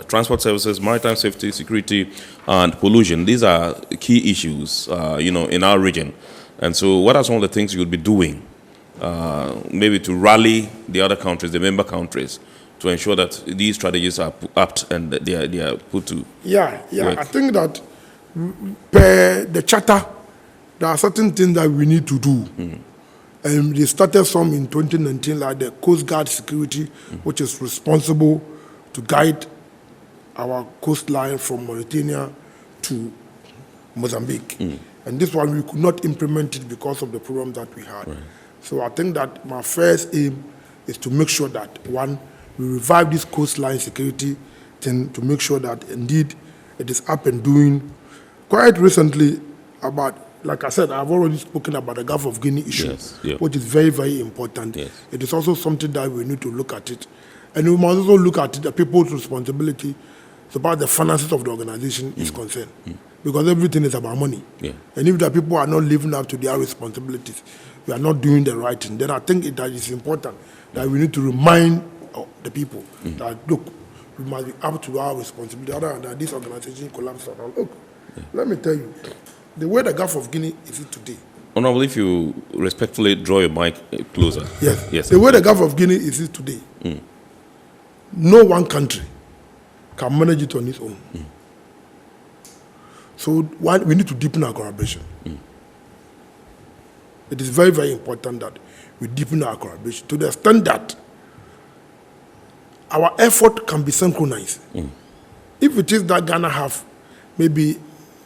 Speaker 1: transport services, maritime safety, security, and pollution. These are key issues, in our region. And so what are some of the things you would be doing, maybe to rally the other countries, the member countries, to ensure that these strategies are apt and they are put to work?
Speaker 11: I think that per the charter, there are certain things that we need to do. And they started some in 2019, like the Coast Guard security, which is responsible to guide our coastline from Mauritania to Mozambique. And this one, we could not implement it because of the problem that we had. So I think that my first aim is to make sure that, one, we revive this coastline security thing to make sure that indeed it is up and doing. Quite recently, like I said, I've already spoken about the Gulf of Guinea issue, which is very, very important. It is also something that we need to look at it. And we must also look at the people's responsibility so far as the finances of the organization is concerned. Because everything is about money. And if the people are not living up to their responsibilities, we are not doing the right thing, then I think that is important that we need to remind the people that, look, we must be up to our responsibility, other than that this organization collapses. Look, let me tell you, the way the Gulf of Guinea is today.
Speaker 1: Honorable, if you respectfully draw your mic closer.
Speaker 11: Yes. The way the Gulf of Guinea is today, no one country can manage it on its own. So we need to deepen our collaboration. It is very, very important that we deepen our collaboration to the extent that our effort can be synchronized. If it is that Ghana have maybe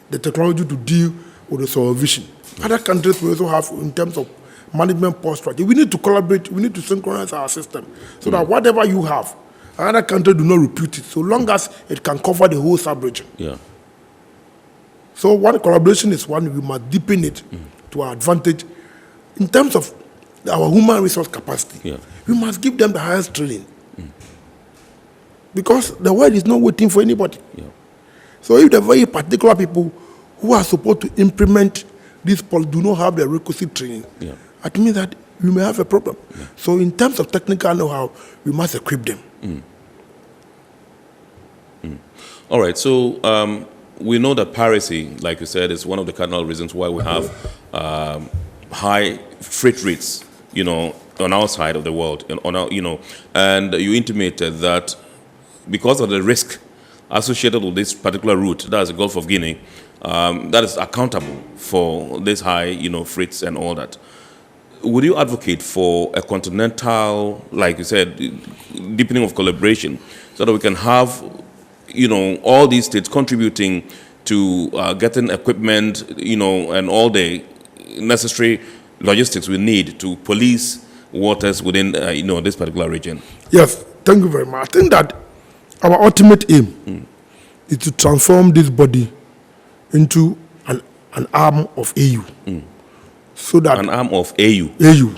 Speaker 11: the technology to deal with the supervision, other countries will also have in terms of management post strategy. We need to collaborate, we need to synchronize our system so that whatever you have, another country do not repeat it, so long as it can cover the whole sub-region. So one collaboration is one, we must deepen it to our advantage. In terms of our human resource capacity, we must give them the highest training. Because the world is not waiting for anybody. So if the very particular people who are supposed to implement this policy do not have the requisite training, it means that we may have a problem. So in terms of technical know-how, we must equip them.
Speaker 1: All right, so we know that piracy, like you said, is one of the cardinal reasons why we have high freight rates, on our side of the world, and you intimated that because of the risk associated with this particular route, that's the Gulf of Guinea, that is accountable for this high, freights and all that. Would you advocate for a continental, like you said, deepening of collaboration so that we can have, all these states contributing to getting equipment, and all the necessary logistics we need to police waters within, this particular region?
Speaker 11: Yes, thank you very much. I think that our ultimate aim is to transform this body into an arm of AU. So that
Speaker 1: an arm of AU.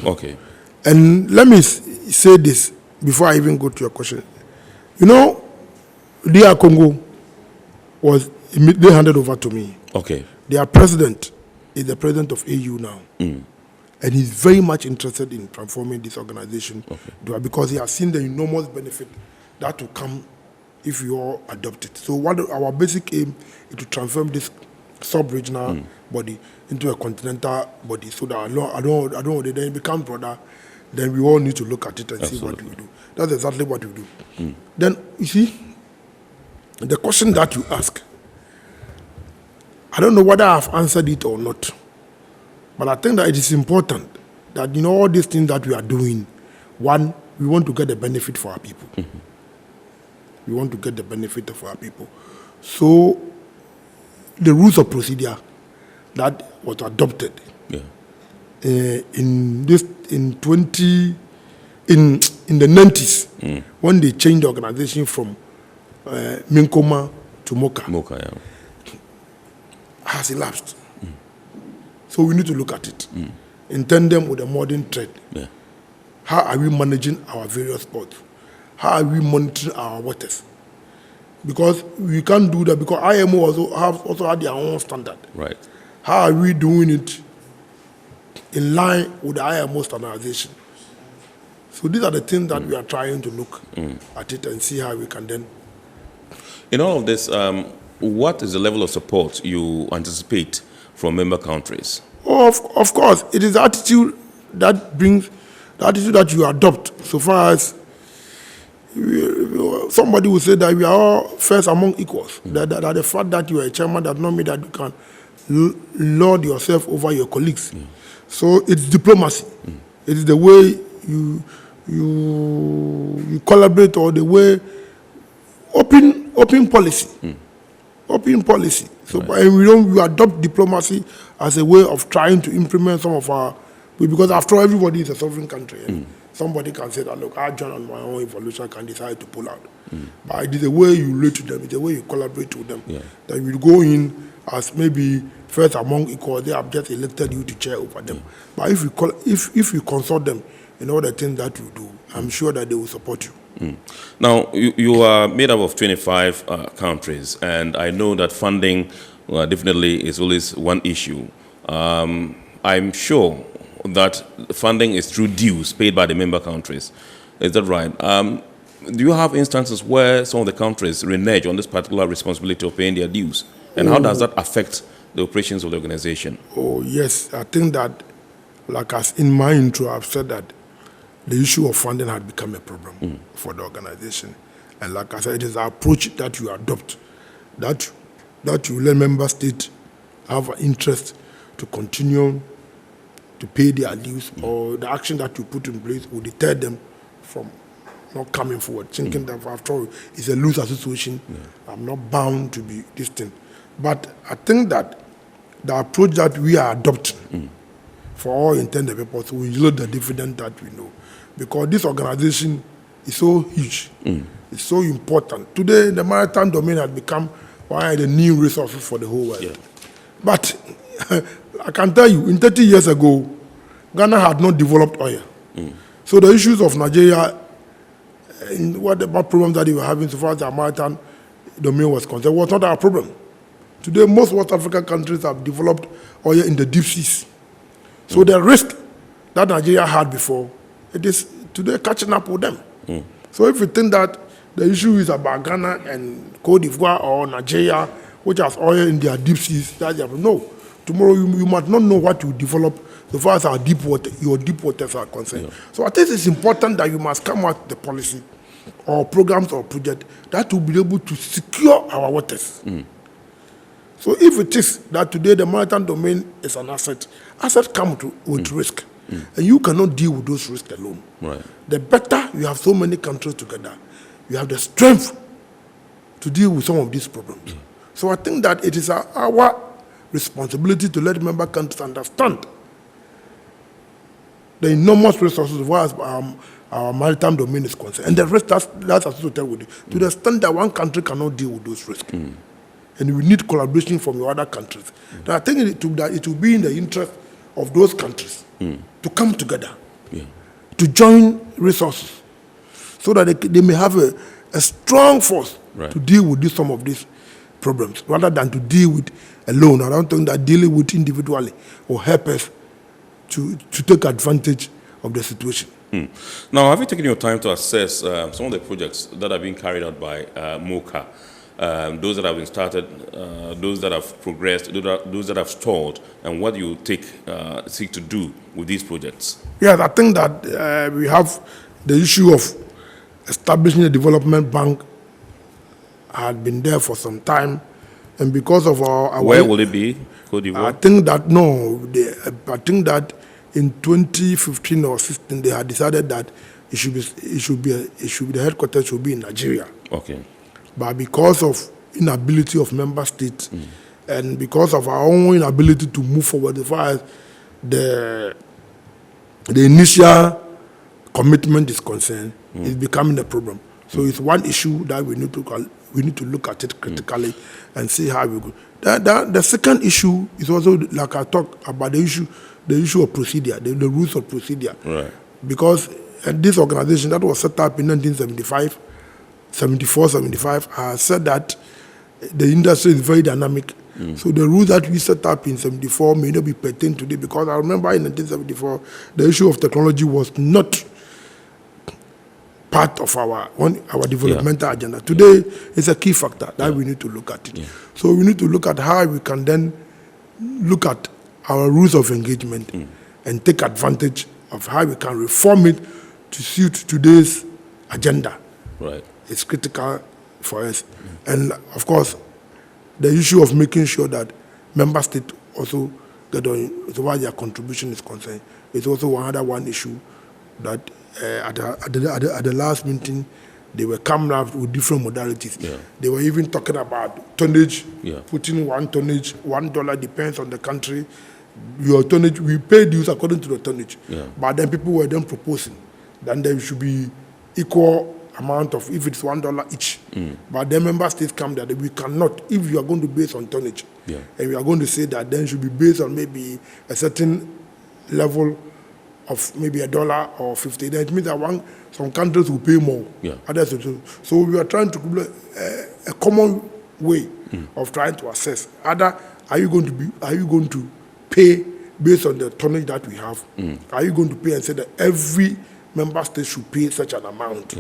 Speaker 1: Okay.
Speaker 11: And let me say this before I even go to your question. DR Congo was immediately handed over to me.
Speaker 1: Okay.
Speaker 11: Their president is the president of AU now. And he's very much interested in transforming this organization because he has seen the enormous benefit that will come if we all adopt it. So our basic aim is to transform this sub-regional body into a continental body so that I don't then it becomes broader. Then we all need to look at it and see what we do. That's exactly what we do. Then, you see, the question that you ask, I don't know whether I've answered it or not, but I think that it is important that, all these things that we are doing, one, we want to get the benefit for our people. We want to get the benefit for our people. So the rules of procedure that was adopted in the 90s when they changed the organization from Minkoma to Mowca.
Speaker 1: Mowca, yeah.
Speaker 11: Has elapsed. So we need to look at it in tandem with the modern trade.
Speaker 1: Yeah.
Speaker 11: How are we managing our various ports? How are we monitoring our waters? Because we can't do that because IMO also had their own standard.
Speaker 1: Right.
Speaker 11: How are we doing it in line with the IMO standardization? So these are the things that we are trying to look at it and see how we can then.
Speaker 1: In all of this, what is the level of support you anticipate from member countries?
Speaker 11: Oh, of course, it is the attitude that brings, the attitude that you adopt. So far as somebody will say that we are all first among equals. That the fact that you are a chairman does not mean that you can lord yourself over your colleagues. So it's diplomacy. It is the way you collaborate, or the way open policy. Open policy. So and we adopt diplomacy as a way of trying to implement some of our, because after all, everybody is a sovereign country. And somebody can say that, look, I join on my own evolution, I can decide to pull out. But it is the way you relate to them, it's the way you collaborate with them. That you go in as maybe first among equals, they have just elected you to chair over them. But if you consult them in all the things that you do, I'm sure that they will support you.
Speaker 1: Now, you are made up of 25 countries, and I know that funding definitely is always one issue. I'm sure that funding is through dues paid by the member countries. Is that right? Do you have instances where some of the countries renege on this particular responsibility of paying their dues? And how does that affect the operations of the organization?
Speaker 11: Oh, yes. I think that, like as in my intro, I've said that the issue of funding had become a problem for the organization. And like I said, it is the approach that you adopt, that you let member states have an interest to continue to pay their dues, or the action that you put in place will deter them from not coming forward, thinking that after all, it's a loser situation. I'm not bound to be this thing. But I think that the approach that we are adopting, for all intended purposes, will yield the dividend that we know. Because this organization is so huge, it's so important. Today, the maritime domain has become one of the new resources for the whole world. But I can tell you, in 30 years ago, Ghana had not developed oil. So the issues of Nigeria, and what about problems that they were having so far as the maritime domain was concerned, was not our problem. Today, most West African countries have developed oil in the deep seas. So the risk that Nigeria had before, it is today catching up with them. So if you think that the issue is about Ghana and Cote d'Ivoire or Nigeria, which has oil in their deep seas, that's no. Tomorrow you might not know what you develop so far as our deep water, your deep waters are concerned. So I think it's important that you must come out with the policy or programs or projects that will be able to secure our waters. So if it is that today the maritime domain is an asset comes with risk. And you cannot deal with those risks alone.
Speaker 1: Right.
Speaker 11: The better you have so many countries together, you have the strength to deal with some of these problems. So I think that it is our responsibility to let member countries understand the enormous resources as far as our maritime domain is concerned. And the rest, that's associated with it. To the extent that one country cannot deal with those risks. And we need collaboration from the other countries. And I think it will be in the interest of those countries to come together, to join resources, so that they may have a strong force to deal with some of these problems, rather than to deal with alone. I don't think that dealing with individually will help us to take advantage of the situation.
Speaker 1: Now, have you taken your time to assess some of the projects that are being carried out by Mowca? Those that have been started, those that have progressed, those that have stalled, and what you seek to do with these projects?
Speaker 11: Yes, I think that we have the issue of establishing a development bank had been there for some time, and because of our
Speaker 1: where will it be? Cote d'Ivoire?
Speaker 11: I think that I think that in 2015 or 16 they had decided that the headquarters should be in Nigeria.
Speaker 1: Okay.
Speaker 11: But because of inability of member states and because of our own inability to move forward as far as the initial commitment is concerned, it's becoming a problem. So it's one issue that we need to we need to look at it critically and see how we go. The second issue is also, like I talked about, the issue of procedure, the rules of procedure.
Speaker 1: Right.
Speaker 11: Because this organization that was set up in 1975, 74, 75, has said that the industry is very dynamic. So the rules that we set up in 74 may not be pertinent today, because I remember in 1974, the issue of technology was not part of our developmental agenda. Today, it's a key factor that we need to look at it. So we need to look at how we can then look at our rules of engagement and take advantage of how we can reform it to suit today's agenda.
Speaker 1: Right.
Speaker 11: It's critical for us. And of course, the issue of making sure that member states also get on, so why their contribution is concerned, is also one issue that at the last meeting, they were coming up with different modalities. They were even talking about tonnage, putting one tonnage, $1 depends on the country. Your tonnage, we pay dues according to the tonnage. But then people were then proposing that there should be equal amount of, if it's $1 each. But then member states come that we cannot, if you are going to base on tonnage, and we are going to say that then should be based on maybe a certain level of maybe $1 or 50. Then it means that some countries will pay more. Others will do. So we are trying to build a common way of trying to assess. Are you going to pay based on the tonnage that we have? Are you going to pay and say that every member state should pay such an amount?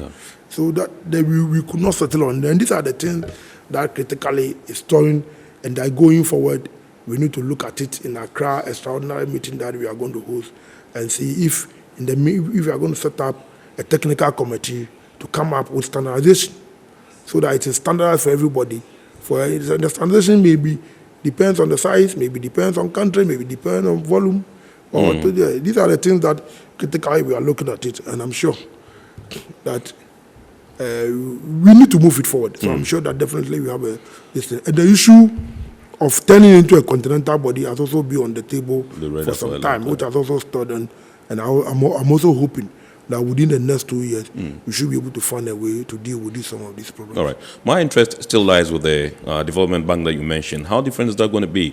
Speaker 11: So that we could not settle on. And these are the things that critically is stalling, and that going forward, we need to look at it in Accra extraordinary meeting that we are going to host, and see if we are going to set up a technical committee to come up with standardization, so that it is standardized for everybody. For the standardization maybe depends on the size, maybe depends on country, maybe depends on volume. These are the things that critically we are looking at it, and I'm sure that we need to move it forward. So I'm sure that definitely we have this thing. And the issue of turning into a continental body has also been on the table for some time, which has also stood on, and I'm also hoping that within the next 2 years, we should be able to find a way to deal with some of these problems.
Speaker 1: All right. My interest still lies with the development bank that you mentioned. How different is that going to be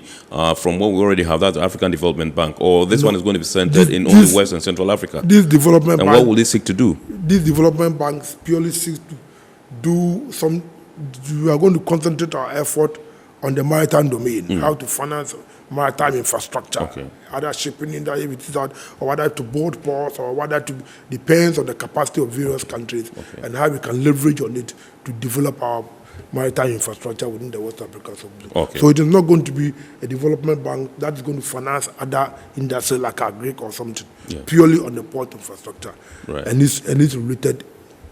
Speaker 1: from what we already have, that's the African Development Bank, or this one is going to be centered in only West and Central Africa?
Speaker 11: This development
Speaker 1: and
Speaker 11: bank,
Speaker 1: what will it seek to do?
Speaker 11: These development banks purely seek to do some. We are going to concentrate our effort on the maritime domain, how to finance maritime infrastructure, either shipping in that, if it is out, or whether to board ports, or whether to depends on the capacity of various countries, and how we can leverage on it to develop our maritime infrastructure within the West African sub-region. So it is not going to be a development bank that is going to finance other industry like agric or something, purely on the port infrastructure and its related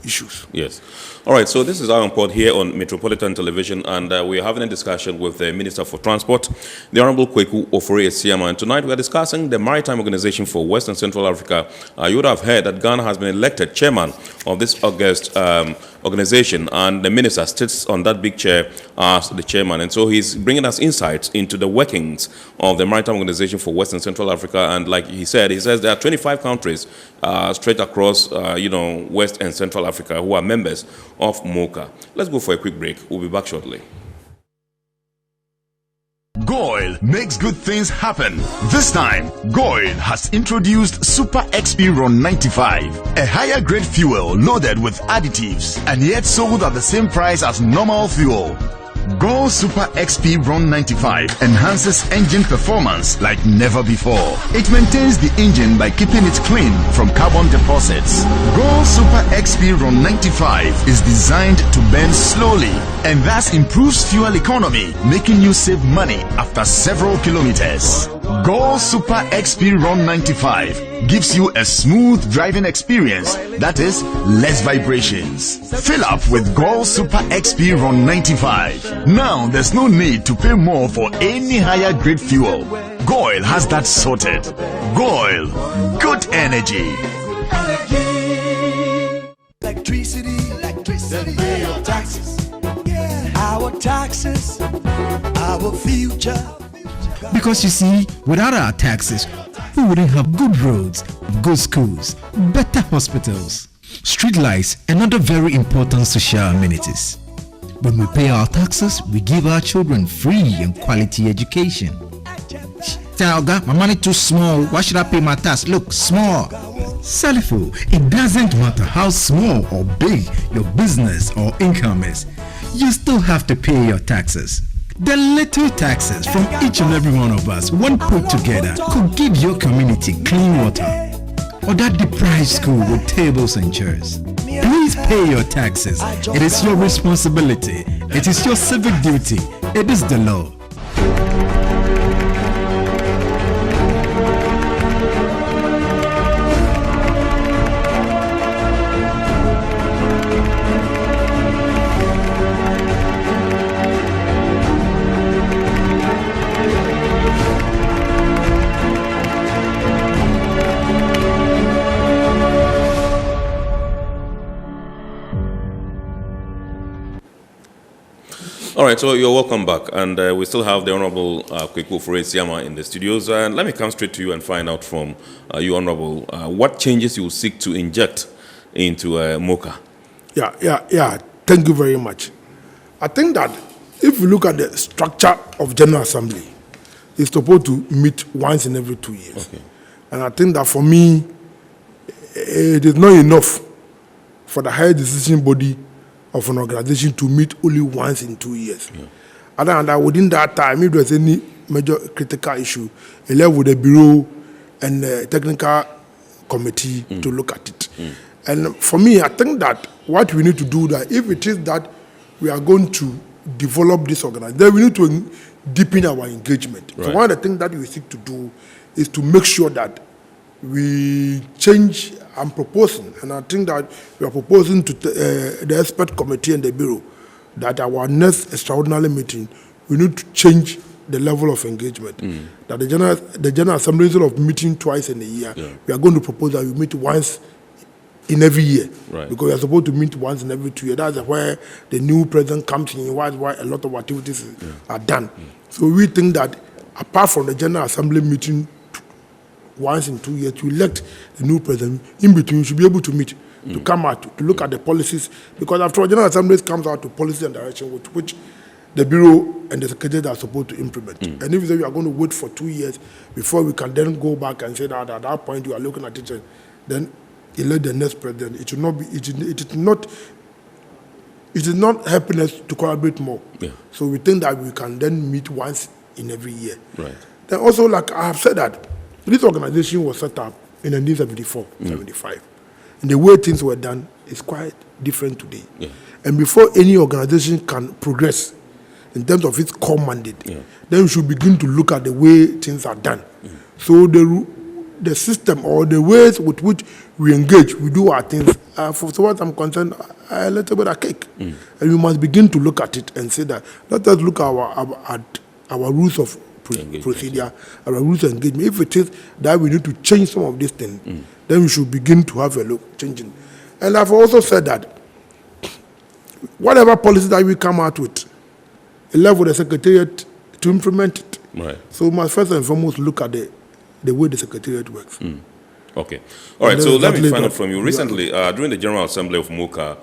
Speaker 11: issues.
Speaker 1: Yes. All right, so this is our report here on Metropolitan Television, and we are having a discussion with the Minister for Transport, the Honorable Kweku Ofori-Esiama, and tonight we are discussing the Maritime Organization for West and Central Africa. You would have heard that Ghana has been elected chairman of this August organization, and the minister sits on that big chair as the chairman, and so he's bringing us insights into the workings of the Maritime Organization for West and Central Africa. And like he says there are 25 countries straight across West and Central Africa who are members of Mowca. Let's go for a quick break. We'll be back shortly.
Speaker 10: GOIL makes good things happen. This time, GOIL has introduced Super XP Ron 95, a higher grade fuel loaded with additives and yet sold at the same price as normal fuel. GOIL Super XP Ron 95 enhances engine performance like never before. It maintains the engine by keeping it clean from carbon deposits. GOIL Super XP Ron 95 is designed to burn slowly and thus improves fuel economy, making you save money after several kilometers. GOIL Super XP Ron 95 gives you a smooth driving experience, that is, less vibrations. Fill up with GOIL Super XP Ron 95. Now there's no need to pay more for any higher grade fuel. GOIL has that sorted. GOIL, good energy.
Speaker 3: Electricity, then pay your taxes. Our taxes, our future.
Speaker 12: Because you see, without our taxes, we wouldn't have good roads, good schools, better hospitals, street lights, and other very important social amenities. When we pay our taxes, we give our children free and quality education. Tell God, my money too small. Why should I pay my tax? Look, small. Salifo, it doesn't matter how small or big your business or income is. You still have to pay your taxes. The little taxes from each and every one of us, when put together, could give your community clean water or that deprived school with tables and chairs. Please pay your taxes. It is your responsibility. It is your civic duty. It is the law.
Speaker 1: All right, so you're welcome back, and we still have the Honorable Kweku Fure-Siama in the studios, and let me come straight to you and find out from you, Honorable, what changes you will seek to inject into Mowca.
Speaker 11: Yeah. Thank you very much. I think that if you look at the structure of General Assembly, it's supposed to meet once in every 2 years.
Speaker 1: Okay.
Speaker 11: And I think that for me, it is not enough for the higher decision body of an organization to meet only once in 2 years.
Speaker 1: Yeah.
Speaker 11: Other than that, within that time, if there's any major critical issue, a level with the bureau and the technical committee to look at it. And for me, I think that what we need to do, that if it is that we are going to develop this organization, then we need to deepen our engagement.
Speaker 1: Right.
Speaker 11: So one of the things that we seek to do is to make sure that we change. I'm proposing, and I think that we are proposing to the expert committee and the bureau that our next extraordinary meeting, we need to change the level of engagement. That the General Assembly, instead of meeting twice in a year, we are going to propose that we meet once in every year.
Speaker 1: Right.
Speaker 11: Because we are supposed to meet once in every 2 years. That's where the new president comes in, why a lot of activities are done. So we think that apart from the General Assembly meeting once in 2 years, to elect the new president, in between you should be able to meet, to come out, to look at the policies, because after all, General Assembly comes out to policy and direction which the bureau and the secretary are supposed to implement. And if you say you are going to wait for 2 years before we can then go back and say that at that point you are looking at it, then elect the next president, it should not be, it is not helping us to collaborate more. So we think that we can then meet once in every year.
Speaker 1: Right.
Speaker 11: Then also, like I have said, that this organization was set up in 1974, 75. And the way things were done is quite different today. And before any organization can progress in terms of its core mandate, then we should begin to look at the way things are done. So the system or the ways with which we engage, we do our things, for so what I'm concerned, a little bit archaic. And we must begin to look at it and say that, let us look at our rules of procedure, our rules of engagement. If it is that we need to change some of these things, then we should begin to have a look changing. And I've also said that whatever policy that we come out with, level the secretariat to implement it.
Speaker 1: Right.
Speaker 11: So we must first and foremost look at the way the secretariat works.
Speaker 1: Okay. All right, so let me find out from you. Recently, during the General Assembly of Mowca,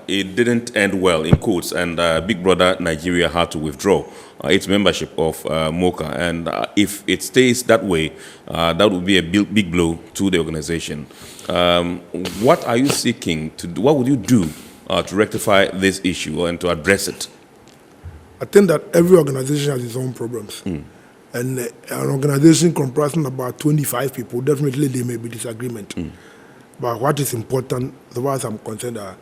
Speaker 1: it didn't end well, in quotes, and Big Brother Nigeria had to withdraw its membership of Mowca. And if it stays that way, that would be a big blow to the organization. What are you seeking to do? What would you do to rectify this issue and to address it?
Speaker 11: I think that every organization has its own problems. And an organization comprising about 25 people, definitely there may be disagreement. But what is important, as far as I'm concerned, are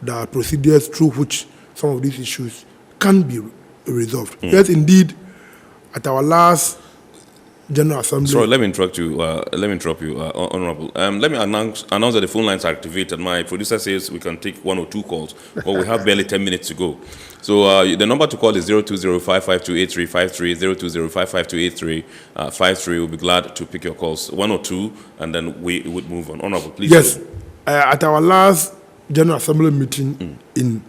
Speaker 11: the procedures through which some of these issues can be resolved. Yes, indeed, at our last General Assembly...
Speaker 1: Sorry, let me interrupt you, Honorable. Let me announce that the phone lines are activated. My producer says we can take 1 or 2 calls, but we have barely 10 minutes to go. So the number to call is 020-552-8353, 020-552-8353. We'll be glad to pick your calls, 1 or 2, and then we would move on. Honorable, please.
Speaker 11: Yes. At our last General Assembly meeting in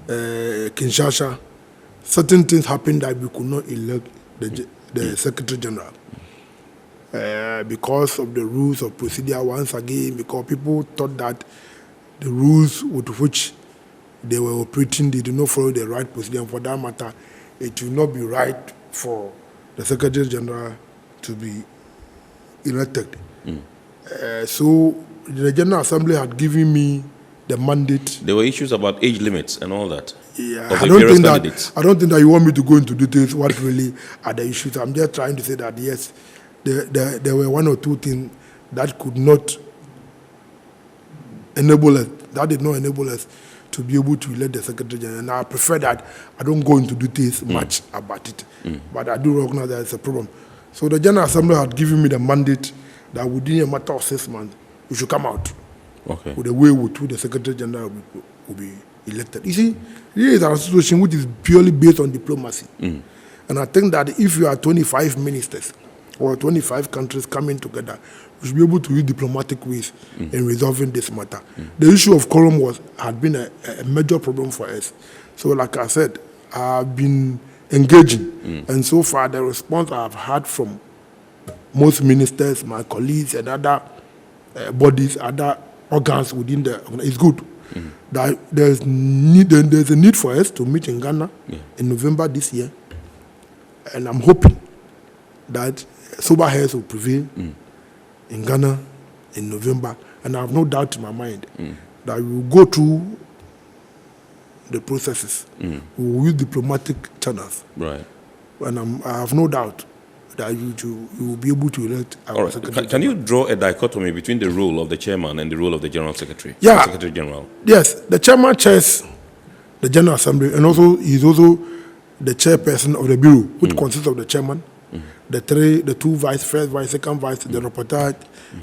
Speaker 11: Kinshasa, certain things happened that we could not elect the Secretary General. Because of the rules of procedure, once again, because people thought that the rules with which they were operating, they did not follow the right procedure. And for that matter, it will not be right for the Secretary General to be elected. So the General Assembly had given me the mandate.
Speaker 1: There were issues about age limits and all that.
Speaker 11: Yeah, I don't think that you want me to go into details what really are the issues. I'm just trying to say that yes, there were one or two things that could not enable us, that did not enable us to be able to elect the Secretary General. And I prefer that I don't go into details much about it. But I do recognize that it's a problem. So the General Assembly had given me the mandate that within a matter of 6 months, we should come out with the way with which the Secretary General will be elected. You see, here is a situation which is purely based on diplomacy. And I think that if you are 25 ministers or 25 countries coming together, we should be able to use diplomatic ways in resolving this matter. The issue of quorum had been a major problem for us. So like I said, I've been engaging. And so far, the response I've had from most ministers, my colleagues, and other bodies, other organs within the is good. That there's a need for us to meet in Ghana in November this year, and I'm hoping that sober heads will prevail in Ghana in November, and I have no doubt in my mind that we will go through the processes. We will use diplomatic channels, and I have no doubt that you will be able to elect our Secretary.
Speaker 1: Can you draw a dichotomy between the role of the chairman and the role of the General Secretary?
Speaker 11: Yeah.
Speaker 1: Secretary General.
Speaker 11: Yes, the chairman chairs the General Assembly, and also he's also the chairperson of the bureau, which consists of the chairman, the two first vice, second vice, the rapporteur,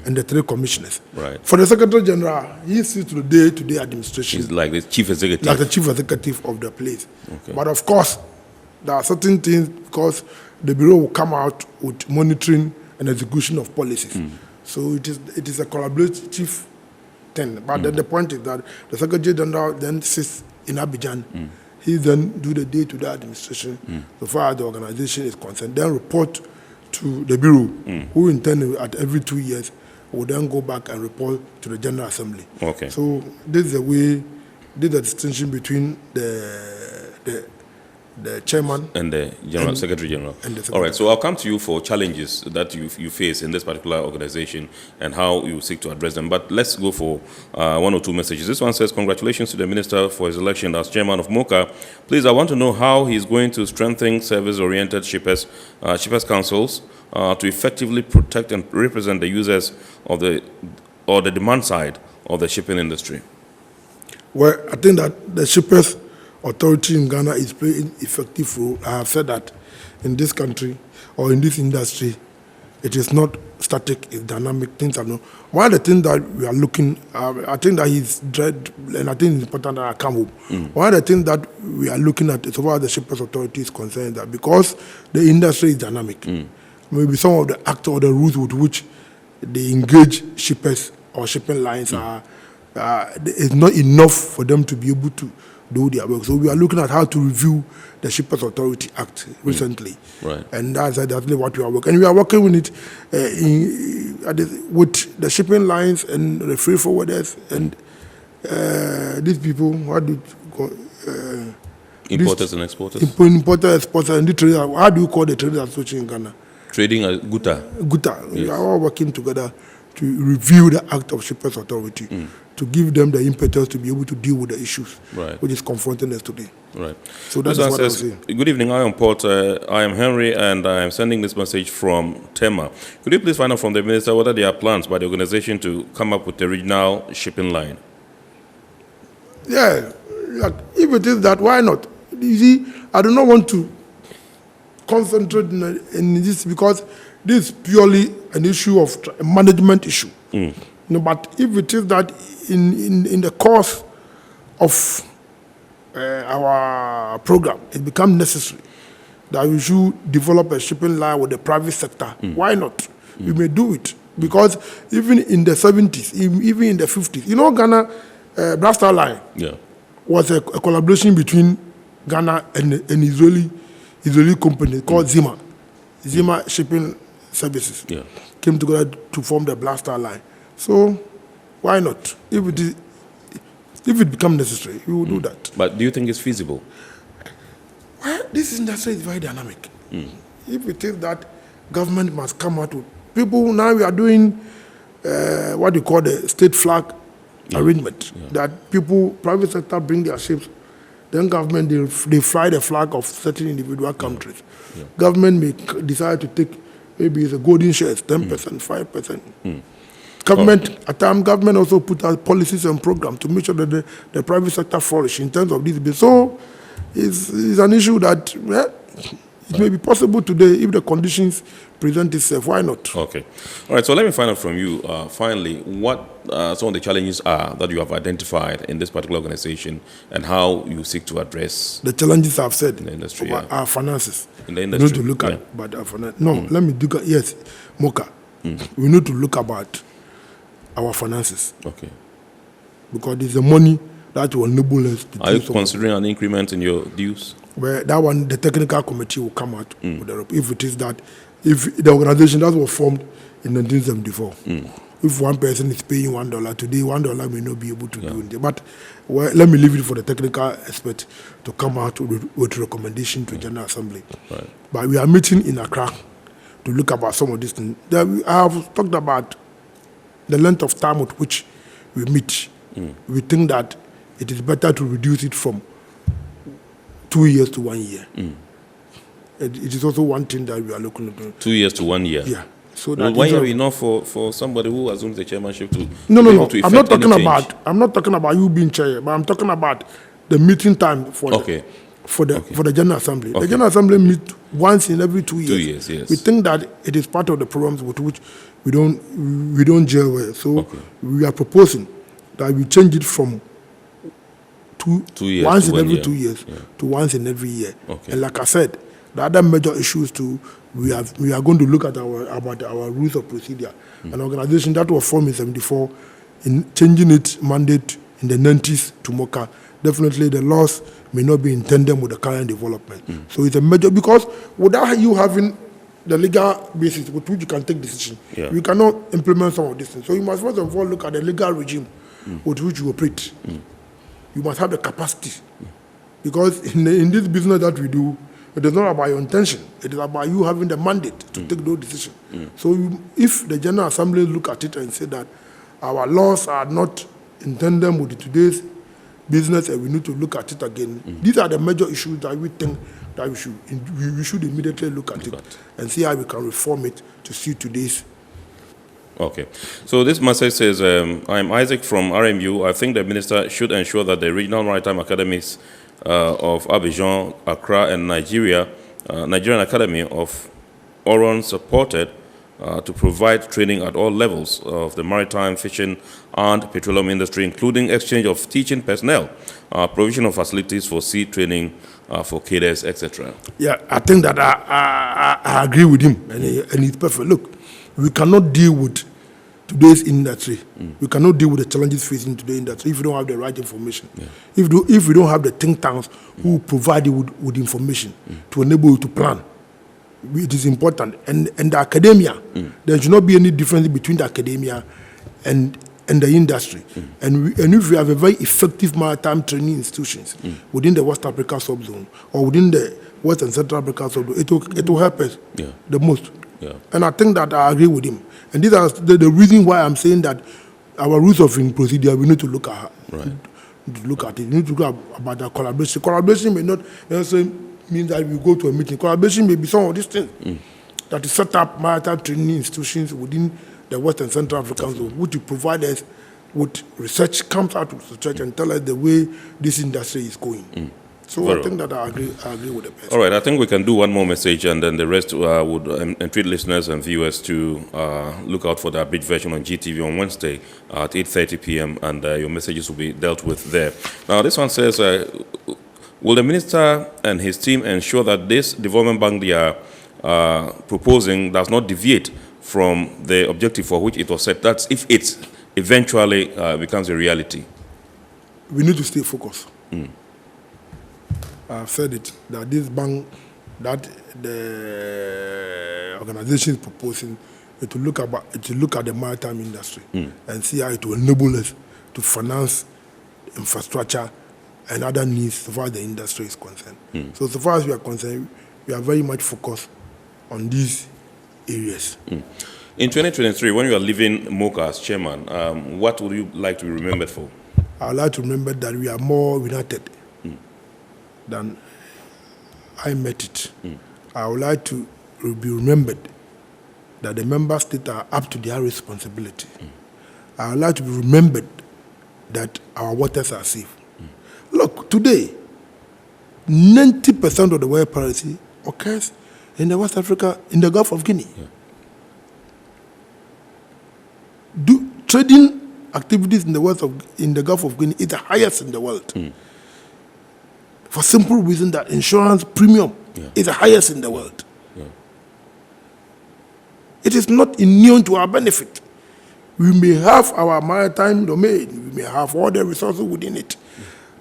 Speaker 11: and the 3 commissioners. For the Secretary General, he sees to the day-to-day administration.
Speaker 1: He's like the chief executive.
Speaker 11: Like the chief executive of the place. But of course, there are certain things because the bureau will come out with monitoring and execution of policies. So it is a collaborative thing. But then the point is that the Secretary General then sits in Abidjan. He then do the day-to-day administration so far as the organization is concerned. Then report to the bureau, who in turn at every 2 years will then go back and report to the General Assembly. So this is the way, this is the distinction between the chairman
Speaker 1: and the Secretary General. All right, so I'll come to you for challenges that you face in this particular organization and how you seek to address them. But let's go for 1 or 2 messages. This one says, congratulations to the Minister for his election as chairman of Mowca. Please, I want to know how he is going to strengthen service-oriented shippers councils to effectively protect and represent the users of the demand side of the shipping industry.
Speaker 11: Well, I think that the shippers authority in Ghana is playing effective role. I have said that in this country or in this industry, it is not static, it's dynamic. Things are not. One of the things that we are looking, I think that he's dread, and I think it's important that I come home. One of the things that we are looking at, so far as the shippers authority is concerned, that because the industry is dynamic, maybe some of the acts or the rules with which they engage shippers or shipping lines is not enough for them to be able to do their work. So we are looking at how to review the Shippers Authority Act recently. And that's exactly what we are working. And we are working with it with the shipping lines and the freight forwarders and these people, what do you call
Speaker 1: importers and exporters?
Speaker 11: Importers, exporters, and the traders. How do you call the traders association in Ghana?
Speaker 1: Trading Guta.
Speaker 11: Guta. Yes. We are all working together to review the Act of Shippers Authority, to give them the impetus to be able to deal with the issues which is confronting us today. So that's what I'm saying.
Speaker 1: Good evening, I am Port. I am Henry, and I am sending this message from Tema. Could you please find out from the Minister whether there are plans by the organization to come up with a regional shipping line?
Speaker 11: Yeah, like, if it is that, why not? You see, I do not want to concentrate in this because this is purely an issue of a management issue. No, but if it is that in the course of our program, it becomes necessary that we should develop a shipping line with the private sector, why not? We may do it. Because even in the 70s, even in the 50s, you know, Ghana Blaster Line was a collaboration between Ghana and an Israeli company called Zima Shipping Services. Came together to form the Blaster Line. So why not? If it is If it becomes necessary, we will do that.
Speaker 1: But do you think it's feasible?
Speaker 11: Well, this industry is very dynamic. If it is that government must come out with people, now we are doing what you call the state flag arrangement. That people, private sector bring their ships, then government, they fly the flag of certain individual countries. Government may decide to take, maybe it's a golden shares, 10%, 5%. Government, at times, government also put out policies and programs to make sure that the private sector flourish in terms of this. So it's an issue that it may be possible today if the conditions present itself. Why not?
Speaker 1: Okay. All right, so let me find out from you, finally, what some of the challenges are that you have identified in this particular organization and how you seek to address
Speaker 11: the challenges I've said
Speaker 1: in the industry,
Speaker 11: our finances.
Speaker 1: In the industry.
Speaker 11: We need to look at but our finance. No, let me do yes, Mowca. We need to look about our finances.
Speaker 1: Okay.
Speaker 11: Because there's the money that will enable us to
Speaker 1: Are you considering an increment in your dues?
Speaker 11: Well, that one, the technical committee will come out with the, if it is that, if the organization that was formed in 1974, if one person is paying $1 today, $1 may not be able to do it. But well, let me leave it for the technical expert to come out with recommendation to General Assembly.
Speaker 1: Right.
Speaker 11: But we are meeting in Accra to look about some of these things. I have talked about the length of time with which we meet. We think that it is better to reduce it from 2 years to 1 year. It is also one thing that we are looking at.
Speaker 1: 2 years to 1 year?
Speaker 11: Yeah. So
Speaker 1: well,
Speaker 11: that
Speaker 1: 1 year enough for somebody who assumes the chairmanship to
Speaker 11: No.
Speaker 1: to
Speaker 11: I'm not talking
Speaker 1: any
Speaker 11: about.
Speaker 1: change.
Speaker 11: I'm not talking about you being chair, but I'm talking about the meeting time for the General Assembly. The General Assembly meet once in every 2 years.
Speaker 1: 2 years, yes.
Speaker 11: We think that it is part of the problems with which we don't gel well. So we are proposing that we change it from 2
Speaker 1: years
Speaker 11: once
Speaker 1: to
Speaker 11: in
Speaker 1: 1
Speaker 11: every
Speaker 1: year.
Speaker 11: 2 years to once in every year.
Speaker 1: Okay.
Speaker 11: And like I said, the other major issues too, we are going to look at our rules of procedure. An organization that was formed in 74, in changing its mandate in the 90s to Mowca, definitely the laws may not be in tandem with the current development. So it's a major, because without you having the legal basis with which you can take decision, you cannot implement some of these things. So you must first of all look at the legal regime with which you operate. You must have the capacity. Because in this business that we do, it is not about your intention. It is about you having the mandate to take those decisions. So if the General Assembly look at it and say that our laws are not in tandem with today's business and we need to look at it again, these are the major issues that we think that we should immediately look at it and see how we can reform it to suit today's.
Speaker 1: Okay. So this message says, I'm Isaac from RMU. I think the minister should ensure that the regional maritime academies of Abidjan, Accra, and Nigerian Academy of Oron supported to provide training at all levels of the maritime, fishing, and petroleum industry, including exchange of teaching personnel, provision of facilities for sea training for cadets, etc.
Speaker 11: Yeah, I think that I agree with him, and it's perfect. Look, we cannot deal with today's industry. We cannot deal with the challenges facing today's industry if we don't have the right information. If we don't have the think tanks who provide you with information to enable you to plan, it is important. And the academia, there should not be any difference between the academia and the industry. And if we have a very effective maritime training institutions within the West Africa subzone or within the West and Central Africa subzone, it will help us the most. And I think that I agree with him. And these are the reason why I'm saying that our rules of procedure, we need to look at it. We need to look about the collaboration. Collaboration may not necessarily mean that we go to a meeting. Collaboration may be some of these things that is set up maritime training institutions within the West and Central African zone, which will provide us with research, comes out with research and tell us the way this industry is going. So
Speaker 1: Very
Speaker 11: I think that I agree with the person.
Speaker 1: All right, I think we can do one more message, and then the rest would entreat listeners and viewers to look out for the abridged version on GTV on Wednesday at 8:30 p.m., and your messages will be dealt with there. Now, this one says, will the minister and his team ensure that this development bank they are proposing does not deviate from the objective for which it was set? That's if it eventually becomes a reality.
Speaker 11: We need to stay focused. I've said it, that this bank, that the organization is proposing, it will look at the maritime industry and see how it will enable us to finance infrastructure, and other needs so far as the industry is concerned. So far as we are concerned, we are very much focused on these areas.
Speaker 1: In 2023, when you are leaving Mowca as chairman, what would you like to be remembered for?
Speaker 11: I would like to remember that we are more united than I met it. I would like to be remembered that the member states are up to their responsibility. I would like to be remembered that our waters are safe. Look, today, 90% of the oil piracy occurs in the West Africa, in the Gulf of Guinea. Trading activities in the Gulf of Guinea is the highest in the world. For simple reason that insurance premium is the highest in the world. It is not immune to our benefit. We may have our maritime domain, we may have all the resources within it,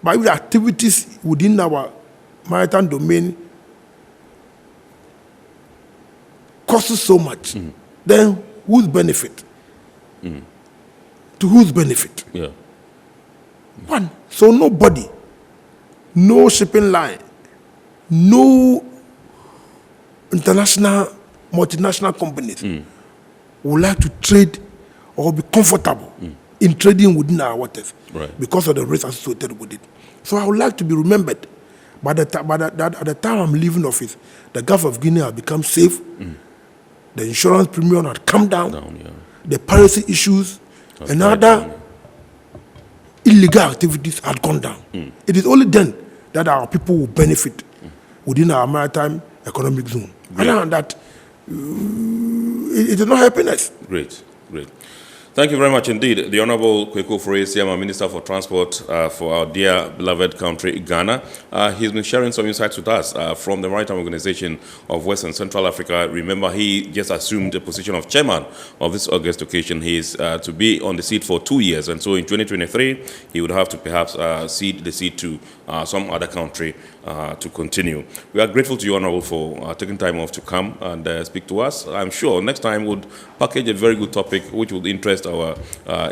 Speaker 11: but if the activities within our maritime domain costs so much, then whose benefit? To whose benefit? One. So nobody, no shipping line, no international, multinational companies would like to trade or be comfortable in trading within our waters because of the risk associated with it. So I would like to be remembered at the time I'm leaving office, the Gulf of Guinea has become safe, the insurance premium had come down, the piracy issues and other illegal activities had gone down. It is only then that our people will benefit within our maritime economic zone. Other than that, it is not helping us.
Speaker 1: Great. Thank you very much indeed, the Honorable Kweku Ofori-Siama, Minister for Transport for our dear beloved country, Ghana. He's been sharing some insights with us from the Maritime Organization of West and Central Africa. Remember, he just assumed the position of chairman of this August occasion. He is to be on the seat for 2 years, and so in 2023, he would have to perhaps cede the seat to some other country to continue. We are grateful to you, Honorable, for taking time off to come and speak to us. I'm sure next time we'll package a very good topic which would interest our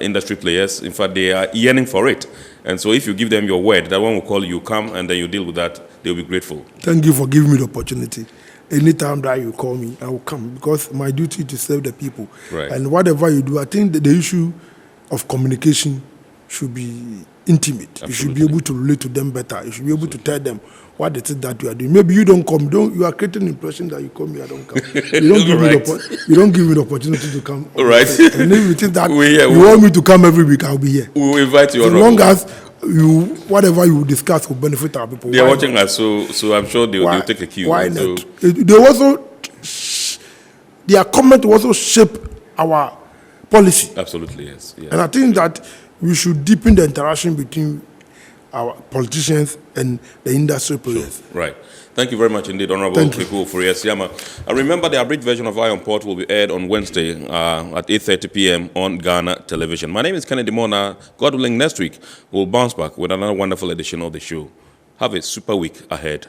Speaker 1: industry players. In fact, they are yearning for it. And so if you give them your word, that one will call you, come, and then you deal with that, they'll be grateful.
Speaker 11: Thank you for giving me the opportunity. Anytime that you call me, I will come, because my duty is to serve the people. And whatever you do, I think that the issue of communication should be intimate. Absolutely. You should be able to relate to them better. You should be able to tell them what it is that you are doing. Maybe you don't come. You are creating an impression that you come here, I don't come. You don't give me the opportunity to come.
Speaker 1: Right.
Speaker 11: And if it is that you want me to come every week, I'll be here.
Speaker 1: We will invite you.
Speaker 11: As long as whatever you discuss will benefit our people.
Speaker 1: They are watching us, so I'm sure they'll take a cue.
Speaker 11: Why not? They also, their comment will also shape our policy.
Speaker 1: Absolutely, yes.
Speaker 11: And I think that we should deepen the interaction between our politicians and the industry players.
Speaker 1: Right. Thank you very much indeed, Honorable Kweku Ofori-Siama. Remember, the abridged version of Iron Port will be aired on Wednesday at 8:30 p.m. on Ghana Television. My name is Kennedy Mona. God willing, next week we'll bounce back with another wonderful edition of the show. Have a super week ahead.